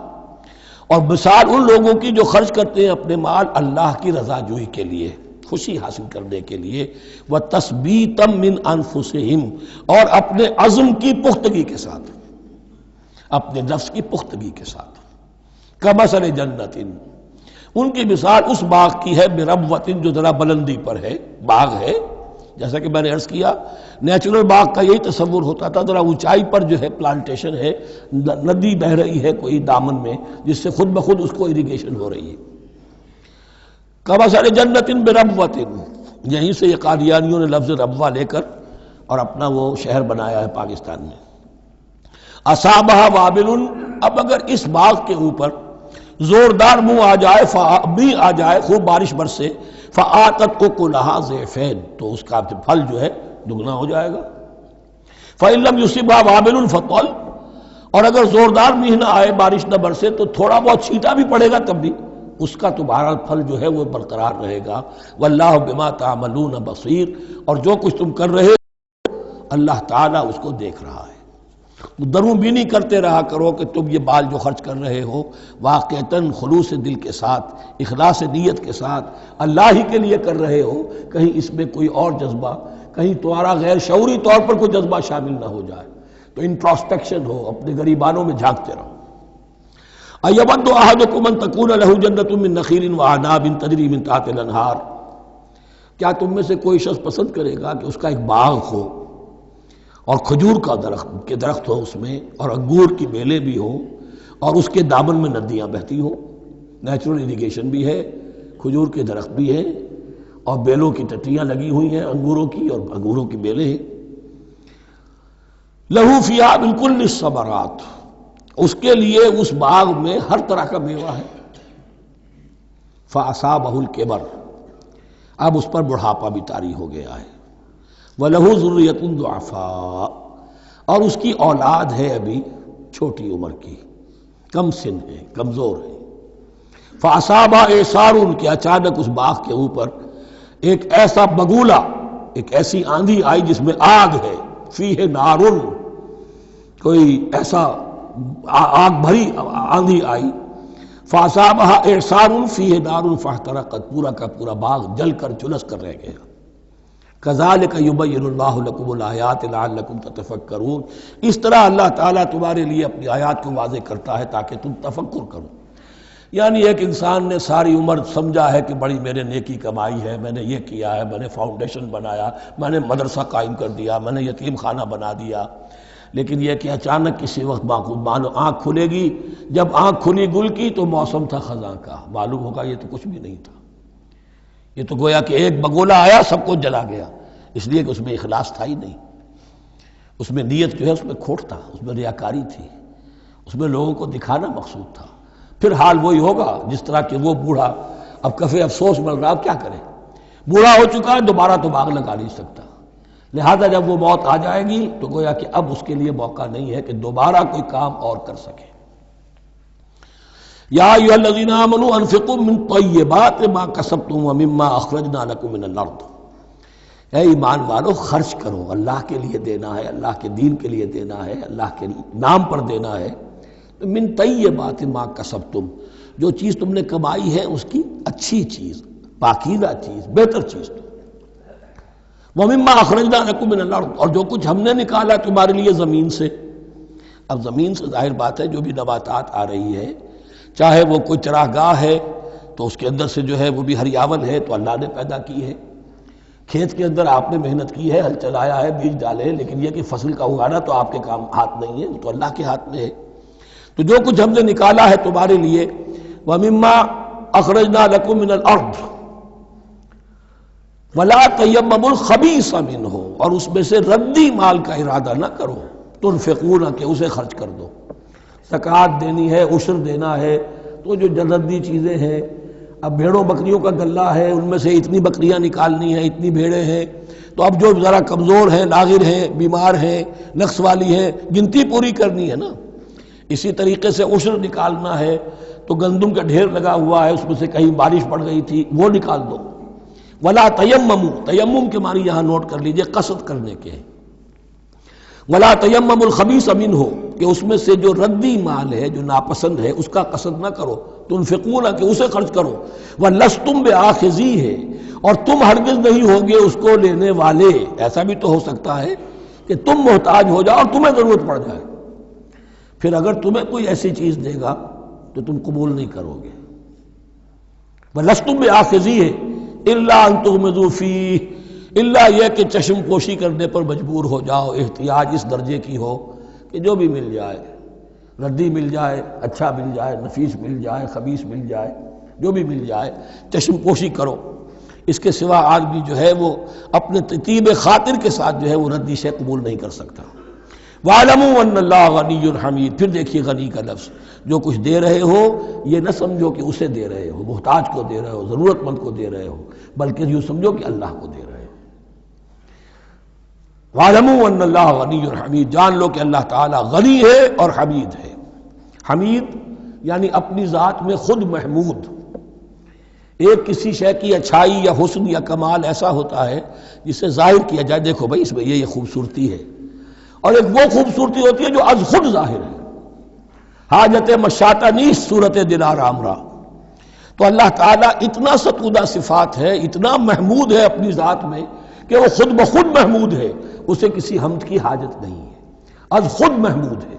اور مثال ان لوگوں کی جو خرچ کرتے ہیں اپنے مال اللہ کی رضا جوئی کے لیے، خوشی حاصل کرنے کے لیے، وَتَثْبِيتًا مِّنْ أَنفُسِهِمْ، اور اپنے عزم کی پختگی کے ساتھ، اپنے نفس کی پختگی کے ساتھ۔ کمثل جنت، ان کی مثال اس باغ کی ہے بربوۃ جو ذرا بلندی پر ہے، باغ ہے، جیسا کہ میں نے عرض کیا نیچرل باغ کا یہی تصور ہوتا تھا، ذرا اونچائی پر جو ہے پلانٹیشن ہے، ندی بہہ رہی ہے کوئی دامن میں جس سے خود بخود اس کو اریگیشن ہو رہی ہے۔ کمثل جنت بربوۃ، یہیں سے یہ قادیانیوں نے لفظ ربوہ لے کر اور اپنا وہ شہر بنایا ہے پاکستان میں۔ اصابہ وابل، اب اگر اس باغ کے اوپر زوردار منہ آ جائے، بھی آ جائے، خوب بارش برسے، فآتت اکلھا ضعفین، تو اس کا پھل جو ہے دگنا ہو جائے گا۔ فإن لم یصبھا وابل فطل، اور اگر زوردار میہ نہ آئے، بارش نہ برسے، تو تھوڑا بہت چھینٹا بھی پڑے گا تب بھی اس کا تو بہرحال پھل جو ہے وہ برقرار رہے گا۔ واللہ بما تعملون بصیر، اور جو کچھ تم کر رہے ہو اللہ تعالیٰ اس کو دیکھ رہا ہے۔ دروں بینی کرتے رہا کرو کہ تم یہ بال جو خرچ کر رہے ہو واقعتاً خلوص دل کے ساتھ، اخلاص نیت کے ساتھ اللہ ہی کے لیے کر رہے ہو، کہیں اس میں کوئی اور جذبہ، کہیں تمہارا غیر شعوری طور پر کوئی جذبہ شامل نہ ہو جائے، تو انٹراسپیکشن ہو، اپنے غریبانوں میں جھانکتے رہو۔ ایود احدکم ان تکون لہ جنۃ من نخیل واعناب تجری من تحتہا الانہار، کیا تم میں سے کوئی شخص پسند کرے گا کہ اس کا ایک باغ ہو اور کھجور کا درخت ہو اس میں، اور انگور کی بیلیں بھی ہوں، اور اس کے دامن میں ندیاں بہتی ہوں، نیچرل اریگیشن بھی ہے، کھجور کے درخت بھی ہیں، اور بیلوں کی ٹٹیاں لگی ہوئی ہیں انگوروں کی، اور انگوروں کی بیلیں ہیں۔ لہو فیہا من کل الثمرات، اس کے لیے اس باغ میں ہر طرح کا میوہ ہے۔ فاصابہ الکبر، اب اس پر بڑھاپا بھی طاری ہو گیا ہے۔ وَلَهُ ذُرِّيَّةٌ ضُعَفَاء، اور اس کی اولاد ہے ابھی چھوٹی عمر کی، کم سن ہے، کمزور ہے۔ فَأَصَابَهَا إِعْصَارٌ، کہ اچانک اس باغ کے اوپر ایک ایسا بگولا، ایک ایسی آندھی آئی جس میں آگ ہے، فیہ نارٌ، کوئی ایسا آگ بھری آندھی آئی، فَأَصَابَهَا إِعْصَارٌ فِيهِ نَارٌ فَاحْتَرَقَتْ، پورا کا پورا باغ جل کر جلس کر رہ گیا۔ کذالک یبین اللہ لکم الآیات لعلکم تتفکرون، اس طرح اللہ تعالیٰ تمہارے لیے اپنی آیات کو واضح کرتا ہے تاکہ تم تفکر کرو۔ یعنی ایک انسان نے ساری عمر سمجھا ہے کہ بڑی میرے نیکی کمائی ہے، میں نے یہ کیا ہے، میں نے فاؤنڈیشن بنایا، میں نے مدرسہ قائم کر دیا، میں نے یتیم خانہ بنا دیا، لیکن یہ کہ اچانک کسی وقت آنکھ کھلے گی، جب آنکھ کھلی گل کی تو موسم تھا خزاں کا، معلوم ہوگا یہ تو کچھ بھی نہیں تھا، یہ تو گویا کہ ایک بگولا آیا سب کو جلا گیا، اس لیے کہ اس میں اخلاص تھا ہی نہیں، اس میں نیت جو ہے اس میں کھوٹ تھا، اس میں ریاکاری تھی، اس میں لوگوں کو دکھانا مقصود تھا۔ پھر حال وہی ہوگا جس طرح کہ وہ بوڑھا اب کفے افسوس مل رہا، اب کیا کرے، بوڑھا ہو چکا ہے، دوبارہ تو باغ لگا نہیں سکتا، لہذا جب وہ موت آ جائے گی تو گویا کہ اب اس کے لیے موقع نہیں ہے کہ دوبارہ کوئی کام اور کر سکے۔ یا ایھا الذین آمنوا انفقوا من طیبات ما کسبتم ومما اخرجنا لکم من الارض، اے ایمان والو خرچ کرو، اللہ کے لیے دینا ہے، اللہ کے دین کے لیے دینا ہے، اللہ کے نام پر دینا ہے۔ من طیبات ما کسبتم، جو چیز تم نے کمائی ہے اس کی اچھی چیز، پاکیزہ چیز، بہتر چیز۔ ومما اخرجنا لکم من الارض، اور جو کچھ ہم نے نکالا تمہارے لیے زمین سے۔ اب زمین سے ظاہر بات ہے جو بھی نباتات آ رہی ہے، چاہے وہ کوئی چراگاہ ہے تو اس کے اندر سے جو ہے وہ بھی ہریاول ہے تو اللہ نے پیدا کی ہے، کھیت کے اندر آپ نے محنت کی ہے، ہل چلایا ہے، بیج ڈالے ہیں، لیکن یہ کہ فصل کا اگانا تو آپ کے کام ہاتھ نہیں ہے، تو اللہ کے ہاتھ میں ہے۔ تو جو کچھ ہم نے نکالا ہے تمہارے لیے، وَمِمَّا أَخْرَجْنَا لَكُم مِّنَ الْأَرْضِ وَلَا تَيَمَّمُوا الْخَبِيثَ مِنْهُ، اور اس میں سے ردی مال کا ارادہ نہ کرو، تنفقون، کہ اسے خرچ کر دو، زکوٰۃ دینی ہے، عشر دینا ہے، تو جو ردی چیزیں ہیں، اب بھیڑوں بکریوں کا غلہ ہے، ان میں سے اتنی بکریاں نکالنی ہیں، اتنی بھیڑیں ہیں، تو اب جو ذرا کمزور ہیں، لاغر ہیں، بیمار ہیں، نقص والی ہیں، گنتی پوری کرنی ہے نا۔ اسی طریقے سے عشر نکالنا ہے تو گندم کا ڈھیر لگا ہوا ہے، اس میں سے کہیں بارش پڑ گئی تھی، وہ نکال دو۔ ولا تیمموا، تیمم کے معنی یہاں نوٹ کر لیجئے قصد کرنے کے ہیں۔ ولا تیمموا الخبیث منہ، کہ اس میں سے جو ردی مال ہے، جو ناپسند ہے، اس کا قصد نہ کرو، تنفقون، کہ اسے خرچ کرو، وَلَسْتُمْ بِآخِذِیہِ، اور تم ہرگز نہیں ہوگے اس کو لینے والے۔ ایسا بھی تو ہو سکتا ہے کہ تم محتاج ہو جاؤ اور تمہیں ضرورت پڑ جائے، پھر اگر تمہیں کوئی ایسی چیز دے گا تو تم قبول نہیں کرو گے۔ وَلَسْتُم بِآخِذِيهِ إِلَّا أَن تُغْمِضُوا فِيهِ، الا یہ کہ چشم پوشی کرنے پر مجبور ہو جاؤ، احتیاج اس درجے کی ہو کہ جو بھی مل جائے، ردی مل جائے، اچھا مل جائے، نفیس مل جائے، خبیث مل جائے، جو بھی مل جائے چشم پوشی کرو۔ اس کے سوا آدمی جو ہے وہ اپنے طیب خاطر کے ساتھ جو ہے وہ ردی شے قبول نہیں کر سکتا۔ وَاعْلَمُوا أَنَّ اللَّهَ غَنِيٌّ حَمِيدٌ، پھر دیکھیے غنی کا لفظ، جو کچھ دے رہے ہو یہ نہ سمجھو کہ اسے دے رہے ہو، محتاج کو دے رہے ہو، ضرورت مند کو دے رہے ہو، بلکہ یوں سمجھو کہ اللہ کو دے رہے ہو۔ وَاعْلَمُوا أَنَّ اللَّهَ غَنِيٌّ حَمِيدٌ، جان لو کہ اللہ تعالیٰ غنی ہے اور حمید ہے۔ حمید یعنی اپنی ذات میں خود محمود۔ ایک کسی شے کی اچھائی یا حسن یا کمال ایسا ہوتا ہے جسے ظاہر کیا جائے، دیکھو بھائی اس میں یہ خوبصورتی ہے، اور ایک وہ خوبصورتی ہوتی ہے جو از خود ظاہر ہے۔ حاجت مشاطہ نیست صورت دلار آمرا، تو اللہ تعالیٰ اتنا ستودہ صفات ہے، اتنا محمود ہے اپنی ذات میں کہ وہ خود بخود محمود ہے، اسے کسی حمد کی حاجت نہیں ہے، از خود محمود ہے۔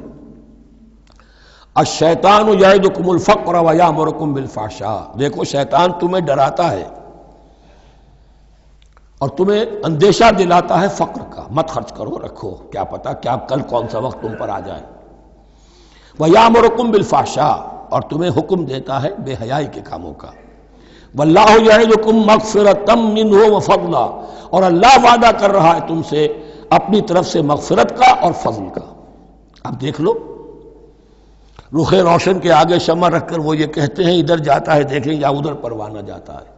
الشیطان یعدکم الفقر ویامرکم بالفحشاء، دیکھو شیطان تمہیں ڈراتا ہے اور تمہیں اندیشہ دلاتا ہے فقر کا، مت خرچ کرو، رکھو، کیا پتہ کیا کل کون سا وقت تم پر آ جائے۔ ویامرکم بالفحشاء، اور تمہیں حکم دیتا ہے بے حیائی کے کاموں کا۔ واللہ یعدکم مغفرۃ منہ وفضلا، اور اللہ وعدہ کر رہا ہے تم سے اپنی طرف سے مغفرت کا اور فضل کا۔ اب دیکھ لو، رخ روشن کے آگے شمع رکھ کر وہ یہ کہتے ہیں ادھر جاتا ہے دیکھیں یا ادھر پروانہ جاتا ہے۔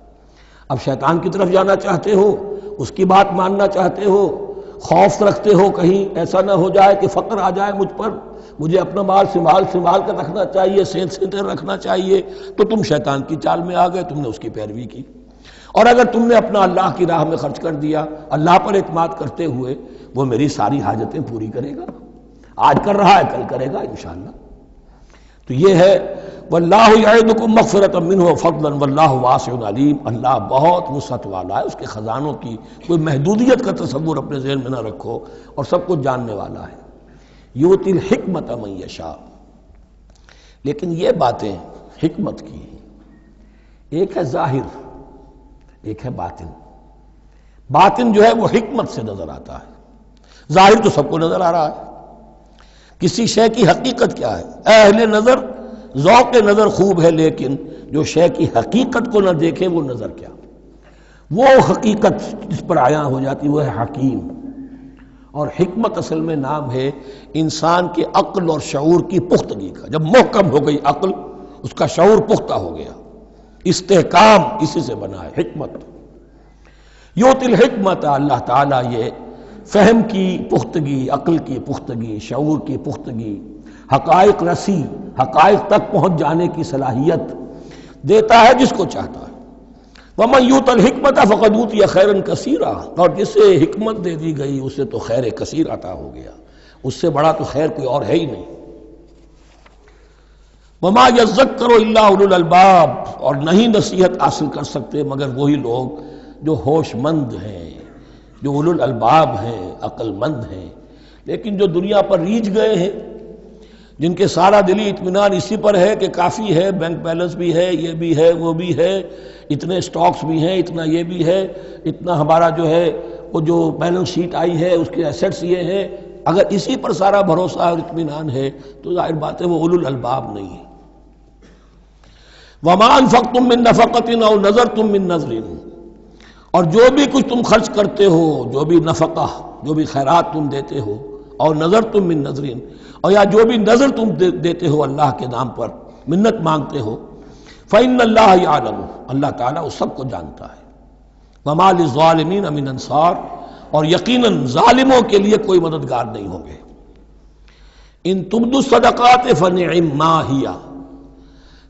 اب شیطان کی طرف جانا چاہتے ہو، اس کی بات ماننا چاہتے ہو، خوف رکھتے ہو کہیں ایسا نہ ہو جائے کہ فقر آ جائے مجھ پر، مجھے اپنا مال سنبھال کر رکھنا چاہیے، صحت رکھنا چاہیے، تو تم شیطان کی چال میں آ گئے، تم نے اس کی پیروی کی۔ اور اگر تم نے اپنا اللہ کی راہ میں خرچ کر دیا، اللہ پر اعتماد کرتے ہوئے، وہ میری ساری حاجتیں پوری کرے گا، آج کر رہا ہے کل کرے گا انشاءاللہ۔ تو یہ ہے واللہ یعدکم مغفرۃ منہ وفضلا واللہ واسع علیم، اللہ بہت وسعت والا ہے، اس کے خزانوں کی کوئی محدودیت کا تصور اپنے ذہن میں نہ رکھو، اور سب کچھ جاننے والا ہے۔ یؤتی الحکمۃ من یشاء، لیکن یہ باتیں حکمت کی ہیں، ایک ہے ظاہر ایک ہے باطن۔ باطن جو ہے وہ حکمت سے نظر آتا ہے، ظاہر تو سب کو نظر آ رہا ہے۔ کسی شے کی حقیقت کیا ہے؟ اہل نظر ذوق نظر خوب ہے، لیکن جو شے کی حقیقت کو نہ دیکھے وہ نظر کیا؟ وہ حقیقت جس پر عیاں ہو جاتی وہ ہے حکیم۔ اور حکمت اصل میں نام ہے انسان کے عقل اور شعور کی پختگی کا۔ جب محکم ہو گئی عقل، اس کا شعور پختہ ہو گیا، استحکام اسی سے بنا ہے حکمت۔ یؤتی الحکمت، اللہ تعالیٰ یہ فہم کی پختگی، عقل کی پختگی، شعور کی پختگی، حقائق رسی، حقائق تک پہنچ جانے کی صلاحیت دیتا ہے جس کو چاہتا ہے۔ وَمَن یُؤْتَ الْحِکْمَةَ فَقَدْ أُوتِیَ خَیْرًا کَثِیرًا، اور جسے حکمت دے دی گئی اسے تو خیر کثیر عطا ہو گیا، اس سے بڑا تو خیر کوئی اور ہے ہی نہیں۔ وَمَا يَذَّکَّرُ إِلَّا أُولُو الْأَلْبَابِ، اور نہیں نصیحت حاصل کر سکتے مگر وہی لوگ جو ہوش مند ہیں، جو اولو الالباب ہیں، عقل مند ہیں۔ لیکن جو دنیا پر ریجھ گئے ہیں، جن کے سارا دلی اطمینان اسی پر ہے کہ کافی ہے، بینک بیلنس بھی ہے، یہ بھی ہے، وہ بھی ہے، اتنے سٹاکس بھی ہیں، اتنا یہ بھی ہے، اتنا ہمارا جو ہے وہ جو بیلنس شیٹ آئی ہے اس کے ایسٹس یہ ہیں، اگر اسی پر سارا بھروسہ اور اطمینان ہے تو ظاہر بات ہے وہ اولو الالباب نہیں ہے۔ وَمَا أَنفَقْتُم مِّن نَفَقَةٍ أَوْ نَذَرْتُم مِّن نَذْرٍ، اور جو بھی کچھ تم خرچ کرتے ہو، جو بھی نفقہ، جو بھی خیرات تم دیتے ہو، اور نظر تم من نظرین، اور یا جو بھی نظر تم دیتے ہو اللہ کے نام پر، منت مانگتے ہو، فإن اللہ یعلم، اللہ تعالیٰ اس سب کو جانتا ہے۔ وما للظالمین من انصار، اور یقیناً ظالموں کے لیے کوئی مددگار نہیں ہوں گے۔ ان تبدوا الصدقات فنعما ہی،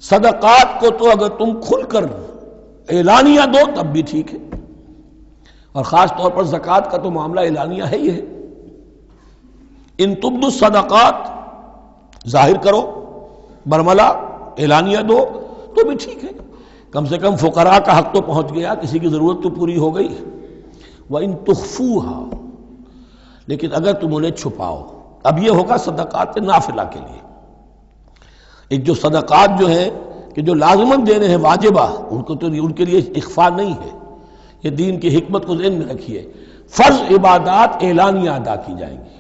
صدقات کو تو اگر تم کھل کر اعلانیہ دو تب بھی ٹھیک ہے، اور خاص طور پر زکوٰۃ کا تو معاملہ اعلانیہ ہے ہی ہے۔ ان تبدوا الصدقات، ظاہر کرو، برملا اعلانیہ دو تو بھی ٹھیک ہے، کم سے کم فقراء کا حق تو پہنچ گیا، کسی کی ضرورت تو پوری ہو گئی۔ وَإِن تُخْفُوهَا، لیکن اگر تم انہیں چھپاؤ، اب یہ ہوگا صدقات نافلہ کے لیے۔ ایک جو صدقات جو ہیں کہ جو لازمن دینے ہیں واجبہ ان کے لیے اخفاء نہیں ہے. یہ دین کی حکمت کو ذہن میں رکھیے. فرض عبادات اعلانیہ ادا کی جائیں گی.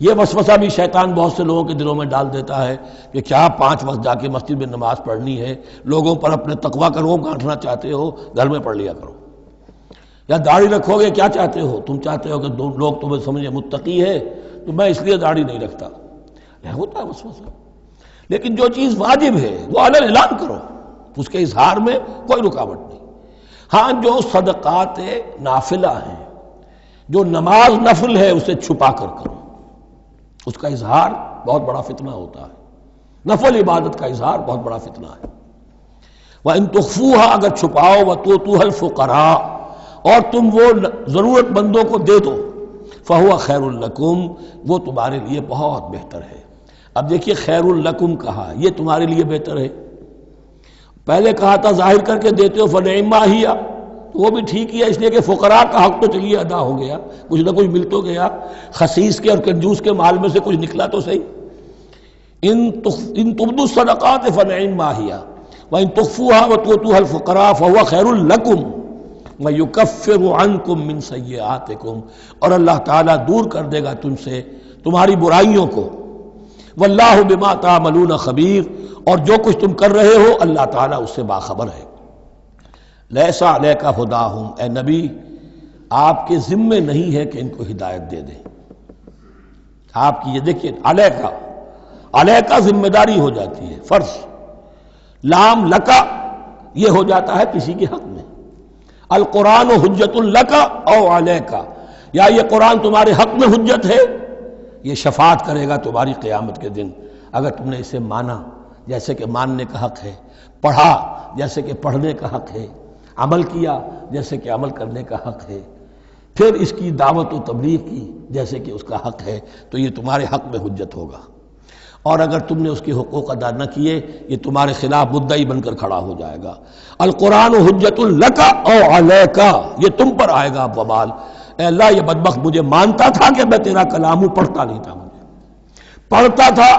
یہ وسوسہ بھی شیطان بہت سے لوگوں کے دلوں میں ڈال دیتا ہے کہ کیا 5 وقت جا کے مسجد میں نماز پڑھنی ہے، لوگوں پر اپنے تقویٰ کا روب گانٹھنا چاہتے ہو، گھر میں پڑھ لیا کرو. یا داڑھی رکھو گے، کیا چاہتے ہو؟ تم چاہتے ہو کہ لوگ تمہیں سمجھے متقی ہے تو میں اس لیے داڑھی نہیں رکھتا. یہ ہوتا ہے وسوسہ. لیکن جو چیز واجب ہے وہ علن اعلان کرو، اس کے اظہار میں کوئی رکاوٹ نہیں. ہاں جو صدقات نافلہ ہیں، جو نماز نفل ہے، اسے چھپا کر کرو. اس کا اظہار بہت بڑا فتنہ ہوتا ہے. نفل عبادت کا اظہار بہت بڑا فتنہ ہے. وَإِن تُخْفُوهَا اگر چھپاؤ وَتُؤْتُوهَا الْفُقَرَاءَ اور تم وہ ضرورت مندوں کو دے دو، فَهُوَ خَيْرٌ لَكُمْ وہ تمہارے لیے بہت بہتر ہے. اب دیکھیے خیر لکم کہا، یہ تمہارے لیے بہتر ہے. پہلے کہا تھا ظاہر کر کے دیتے ہو فنعما ہی، وہ بھی ٹھیک ہی ہے، اس لیے کہ فقراء کا حق تو چلیے ادا ہو گیا، کچھ نہ کچھ مل تو گیا. خسیس کے اور کنجوس کے مال میں سے کچھ نکلا تو صحیح. ان تبدوا الصدقات فنعما ہی وان تخفوها وتؤتوها الفقراء فهو خیر لکم ویکفر عنکم من سیئاتکم اور اللہ تعالیٰ دور کر دے گا تم سے تمہاری برائیوں کو. واللہ بما تعملون خبیر اور جو کچھ تم کر رہے ہو اللہ تعالیٰ اس سے باخبر ہے. لیس علیک ہداہم اے نبی آپ کے ذمے نہیں ہے کہ ان کو ہدایت دے دیں. آپ کی یہ دیکھیے علیکہ ذمہ داری ہو جاتی ہے، فرض. لام لکا یہ ہو جاتا ہے کسی کے حق میں. القرآن حجت لکا او علیکہ، یا یہ قرآن تمہارے حق میں حجت ہے، یہ شفاعت کرے گا تمہاری قیامت کے دن اگر تم نے اسے مانا جیسے کہ ماننے کا حق ہے، پڑھا جیسے کہ پڑھنے کا حق ہے، عمل کیا جیسے کہ عمل کرنے کا حق ہے، پھر اس کی دعوت و تبلیغ کی جیسے کہ اس کا حق ہے، تو یہ تمہارے حق میں حجت ہوگا. اور اگر تم نے اس کے حقوق ادا نہ کیے یہ تمہارے خلاف مدعی بن کر کھڑا ہو جائے گا. القرآن حجت لک او علیک یہ تم پر آئے گا وبال. اے اللہ یہ بدبخت مجھے مانتا تھا کہ میں تیرا کلام ہوں، پڑھتا نہیں تھا. مجھے پڑھتا تھا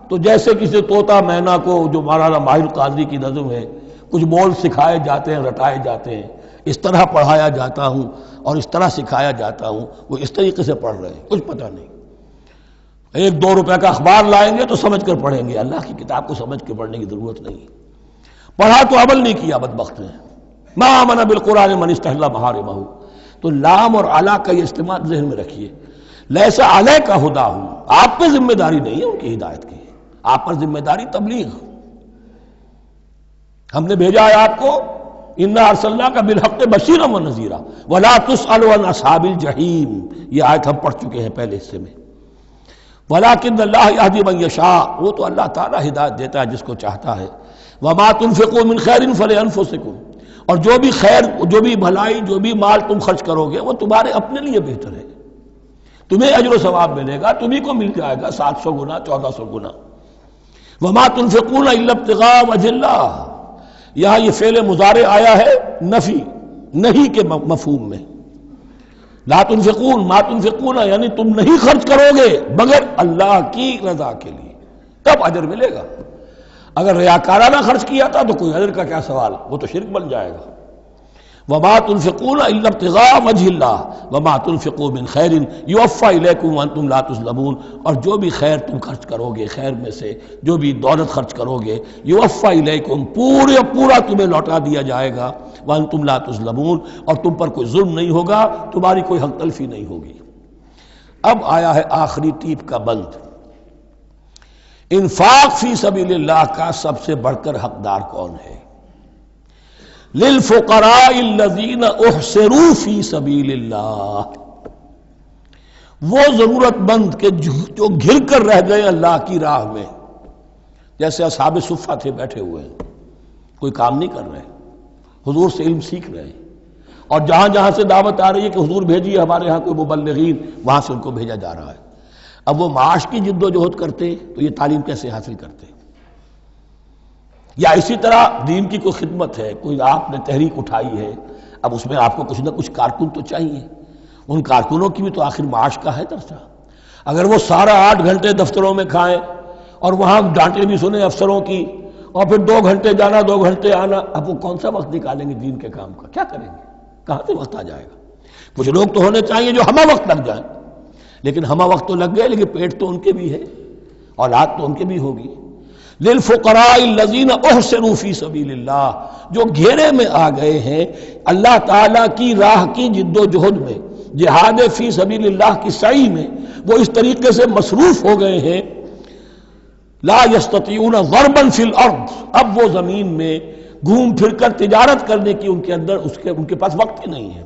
تو جیسے کسی طوطا مینا کو جو مولانا ماہر قاضی کی نظم ہے کچھ بول سکھائے جاتے ہیں، رٹائے جاتے ہیں، اس طرح پڑھایا جاتا ہوں اور اس طرح سکھایا جاتا ہوں، وہ اس طریقے سے پڑھ رہے ہیں، کچھ پتہ نہیں. 1-2 روپے کا اخبار لائیں گے تو سمجھ کر پڑھیں گے، اللہ کی کتاب کو سمجھ کے پڑھنے کی ضرورت نہیں. پڑھا تو عمل نہیں کیا بدبخت نے. ما آمن بالقرآن من استحل محارمہ. تو لام اور علا کا یہ استعمال ذہن میں رکھیے. لیسا علیک ہداہم آپ پہ ذمہ داری نہیں ہے ان کی ہدایت کی، آپ پر ذمہ داری تبلیغ. ہم نے بھیجا ہے آپ کو انا ارسلناک بالحق بشیرا ونذیرا ولا تسأل عن اصحاب الجحیم. یہ آیت ہم پڑھ چکے ہیں پہلے حصے میں. ولیکن اللہ یہدی من یشاء وہ تو اللہ تعالیٰ ہدایت دیتا ہے جس کو چاہتا ہے. وما تنفقوا من خیر فلانفسکم اور جو بھی خیر، جو بھی بھلائی، جو بھی مال تم خرچ کرو گے وہ تمہارے اپنے لیے بہتر ہے، تمہیں اجر و ثواب ملے گا، تمہیں کو مل جائے گا 700 گنا 1400 گنا. وما تنفقون الا ابتغاء وجه اللہ یہاں یہ فعل مضارع آیا ہے نفی نہیں کے مفہوم میں. لا تنفقون ما تنفقون یعنی تم نہیں خرچ کرو گے مگر اللہ کی رضا کے لیے، تب اجر ملے گا. اگر ریاکارانہ خرچ کیا تھا تو کوئی اجر کا کیا سوال، وہ تو شرک بن جائے گا. وما تنفقون الا ابتغاء وجه اللہ وما تنفقوا من خیر یوفى الیکم وانتم لا تظلمون اور جو بھی خیر تم خرچ کرو گے، خیر میں سے جو بھی دولت خرچ کرو گے، یوفى الیکم پورا تمہیں لوٹا دیا جائے گا، وانتم لا تظلمون اور تم پر کوئی ظلم نہیں ہوگا، تمہاری کوئی حق تلفی نہیں ہوگی. اب آیا ہے آخری ٹیپ کا بند. انفاق فی سبیل اللہ کا سب سے بڑھ کر حقدار کون ہے؟ للفقراء الذین احصروا فی سبیل اللہ وہ ضرورت مند کہ جو گھر کر رہ گئے اللہ کی راہ میں، جیسے اصحاب صفہ تھے بیٹھے ہوئے ہیں، کوئی کام نہیں کر رہے، حضور سے علم سیکھ رہے ہیں، اور جہاں جہاں سے دعوت آ رہی ہے کہ حضور بھیجیے ہمارے ہاں کوئی مبلغین، وہاں سے ان کو بھیجا جا رہا ہے. اب وہ معاش کی جد و جہد کرتے تو یہ تعلیم کیسے حاصل کرتے؟ یا اسی طرح دین کی کوئی خدمت ہے، کوئی آپ نے تحریک اٹھائی ہے، اب اس میں آپ کو کچھ نہ کچھ کارکن تو چاہیے، ان کارکنوں کی بھی تو آخر معاش کا ہے درجہ. اگر وہ سارا 8 گھنٹے دفتروں میں کھائیں اور وہاں ڈانٹے بھی سنیں افسروں کی اور پھر 2 گھنٹے جانا 2 گھنٹے آنا، اب وہ کون سا وقت نکالیں گے دین کے کام کا؟ کیا کریں گے؟ کہاں سے وقت آ جائے گا؟ کچھ لوگ تو ہونے چاہیے جو ہمہ وقت لگ جائیں، لیکن ہمہ وقت تو لگ گئے، لیکن پیٹ تو ان کے بھی ہے، اولاد تو ان کے بھی ہوگی۔ للفقراء الذین احصروا فی سبیل اللہ، جو گھیرے میں آ گئے ہیں اللہ تعالیٰ کی راہ کی جد و جہد میں، جہاد فی سبیل اللہ کی سعی میں، وہ اس طریقے سے مصروف ہو گئے ہیں، لا یستطیعون ضربا فی الارض، اب وہ زمین میں گھوم پھر کر تجارت کرنے کی ان کے اندر ان کے پاس وقت ہی نہیں ہے،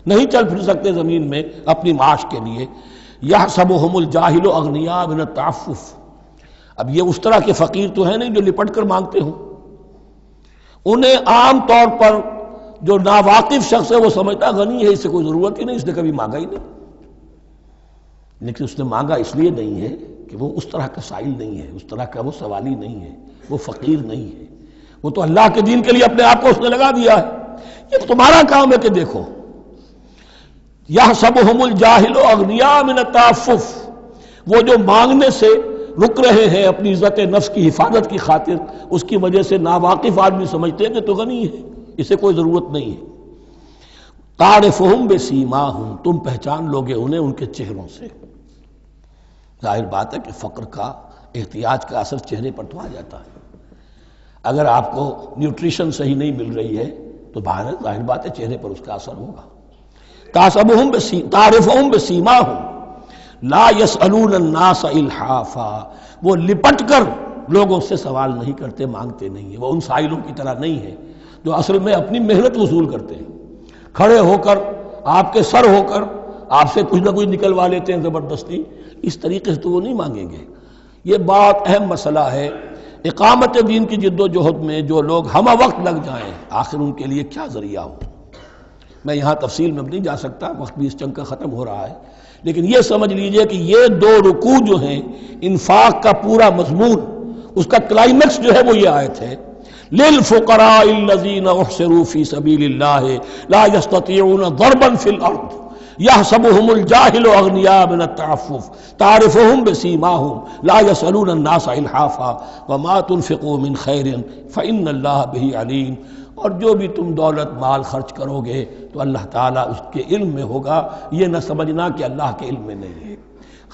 نہیں چل پھر سکتے زمین میں اپنی معاش کے لیے۔ یحسبهم الجاہل اغنیاء من التعفف، اب یہ اس طرح کے فقیر تو ہیں نہیں جو لپٹ کر مانگتے ہوں، انہیں عام طور پر جو ناواقف شخص ہے وہ سمجھتا غنی ہے، اس سے کوئی ضرورت ہی نہیں، اس نے کبھی مانگا ہی نہیں، لیکن اس نے مانگا اس لیے نہیں ہے کہ وہ اس طرح کا سائل نہیں ہے، اس طرح کا وہ سوالی نہیں ہے، وہ فقیر نہیں ہے، وہ تو اللہ کے دین کے لیے اپنے آپ کو اس نے لگا دیا ہے۔ یہ تمہارا کام ہے کہ دیکھو، یحسبهم الجاہل اغنیاء من التعفف، وہ جو مانگنے سے رک رہے ہیں اپنی عزت نفس کی حفاظت کی خاطر، اس کی وجہ سے ناواقف آدمی سمجھتے ہیں کہ تو غنی ہے، اسے کوئی ضرورت نہیں ہے۔ تعرفهم بسیماہم، تم پہچان لوگے انہیں ان کے چہروں سے۔ ظاہر بات ہے کہ فقر کا، احتیاج کا اثر چہرے پر تو آ جاتا ہے۔ اگر آپ کو نیوٹریشن صحیح نہیں مل رہی ہے تو ظاہر بات ہے چہرے پر اس کا اثر ہوگا۔ تعرفهم بسیماہم لا يسألون الناس الحافا، وہ لپٹ کر لوگوں سے سوال نہیں کرتے، مانگتے نہیں ہیں، وہ ان سائلوں کی طرح نہیں ہے جو اصل میں اپنی محنت وصول کرتے ہیں، کھڑے ہو کر آپ کے سر ہو کر آپ سے کچھ نہ کچھ نکلوا لیتے ہیں زبردستی، اس طریقے سے تو وہ نہیں مانگیں گے۔ یہ بات اہم مسئلہ ہے۔ اقامت دین کی جد و جہد میں جو لوگ ہمہ وقت لگ جائیں، آخر ان کے لیے کیا ذریعہ ہو۔ میں یہاں تفصیل میں نہیں جا سکتا، وقت بھی اس چنگ کا ختم ہو رہا ہے، لیکن یہ سمجھ لیجئے کہ یہ 2 رکوع جو ہیں انفاق کا پورا مضمون، اس کا کلائمیکس جو ہے وہ یہ آیت ہے، للفقراء الذین احصروا فی سبیل اللہ لا یستطیعون ضربا فی الارض یحسبهم الجاہل اغنیاء من التعفف تعرفهم بسیماہم لا یسألون الناس الحافا وما تنفقوا من خیر فإن اللہ بہ علیم۔ اور جو بھی تم دولت مال خرچ کرو گے تو اللہ تعالیٰ اس کے علم میں ہوگا، یہ نہ سمجھنا کہ اللہ کے علم میں نہیں ہے۔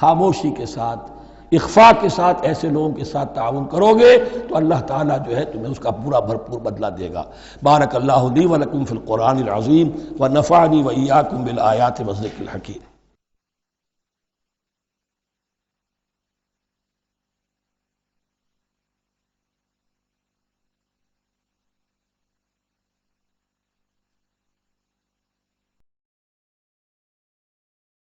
خاموشی کے ساتھ، اخفاء کے ساتھ ایسے لوگوں کے ساتھ تعاون کرو گے تو اللہ تعالیٰ جو ہے تمہیں اس کا پورا بھرپور بدلہ دے گا۔ بارک اللہ لی و لکم فی القرآن العظیم ونفعنی و ایاکم بالآیات والذکر الحکیم۔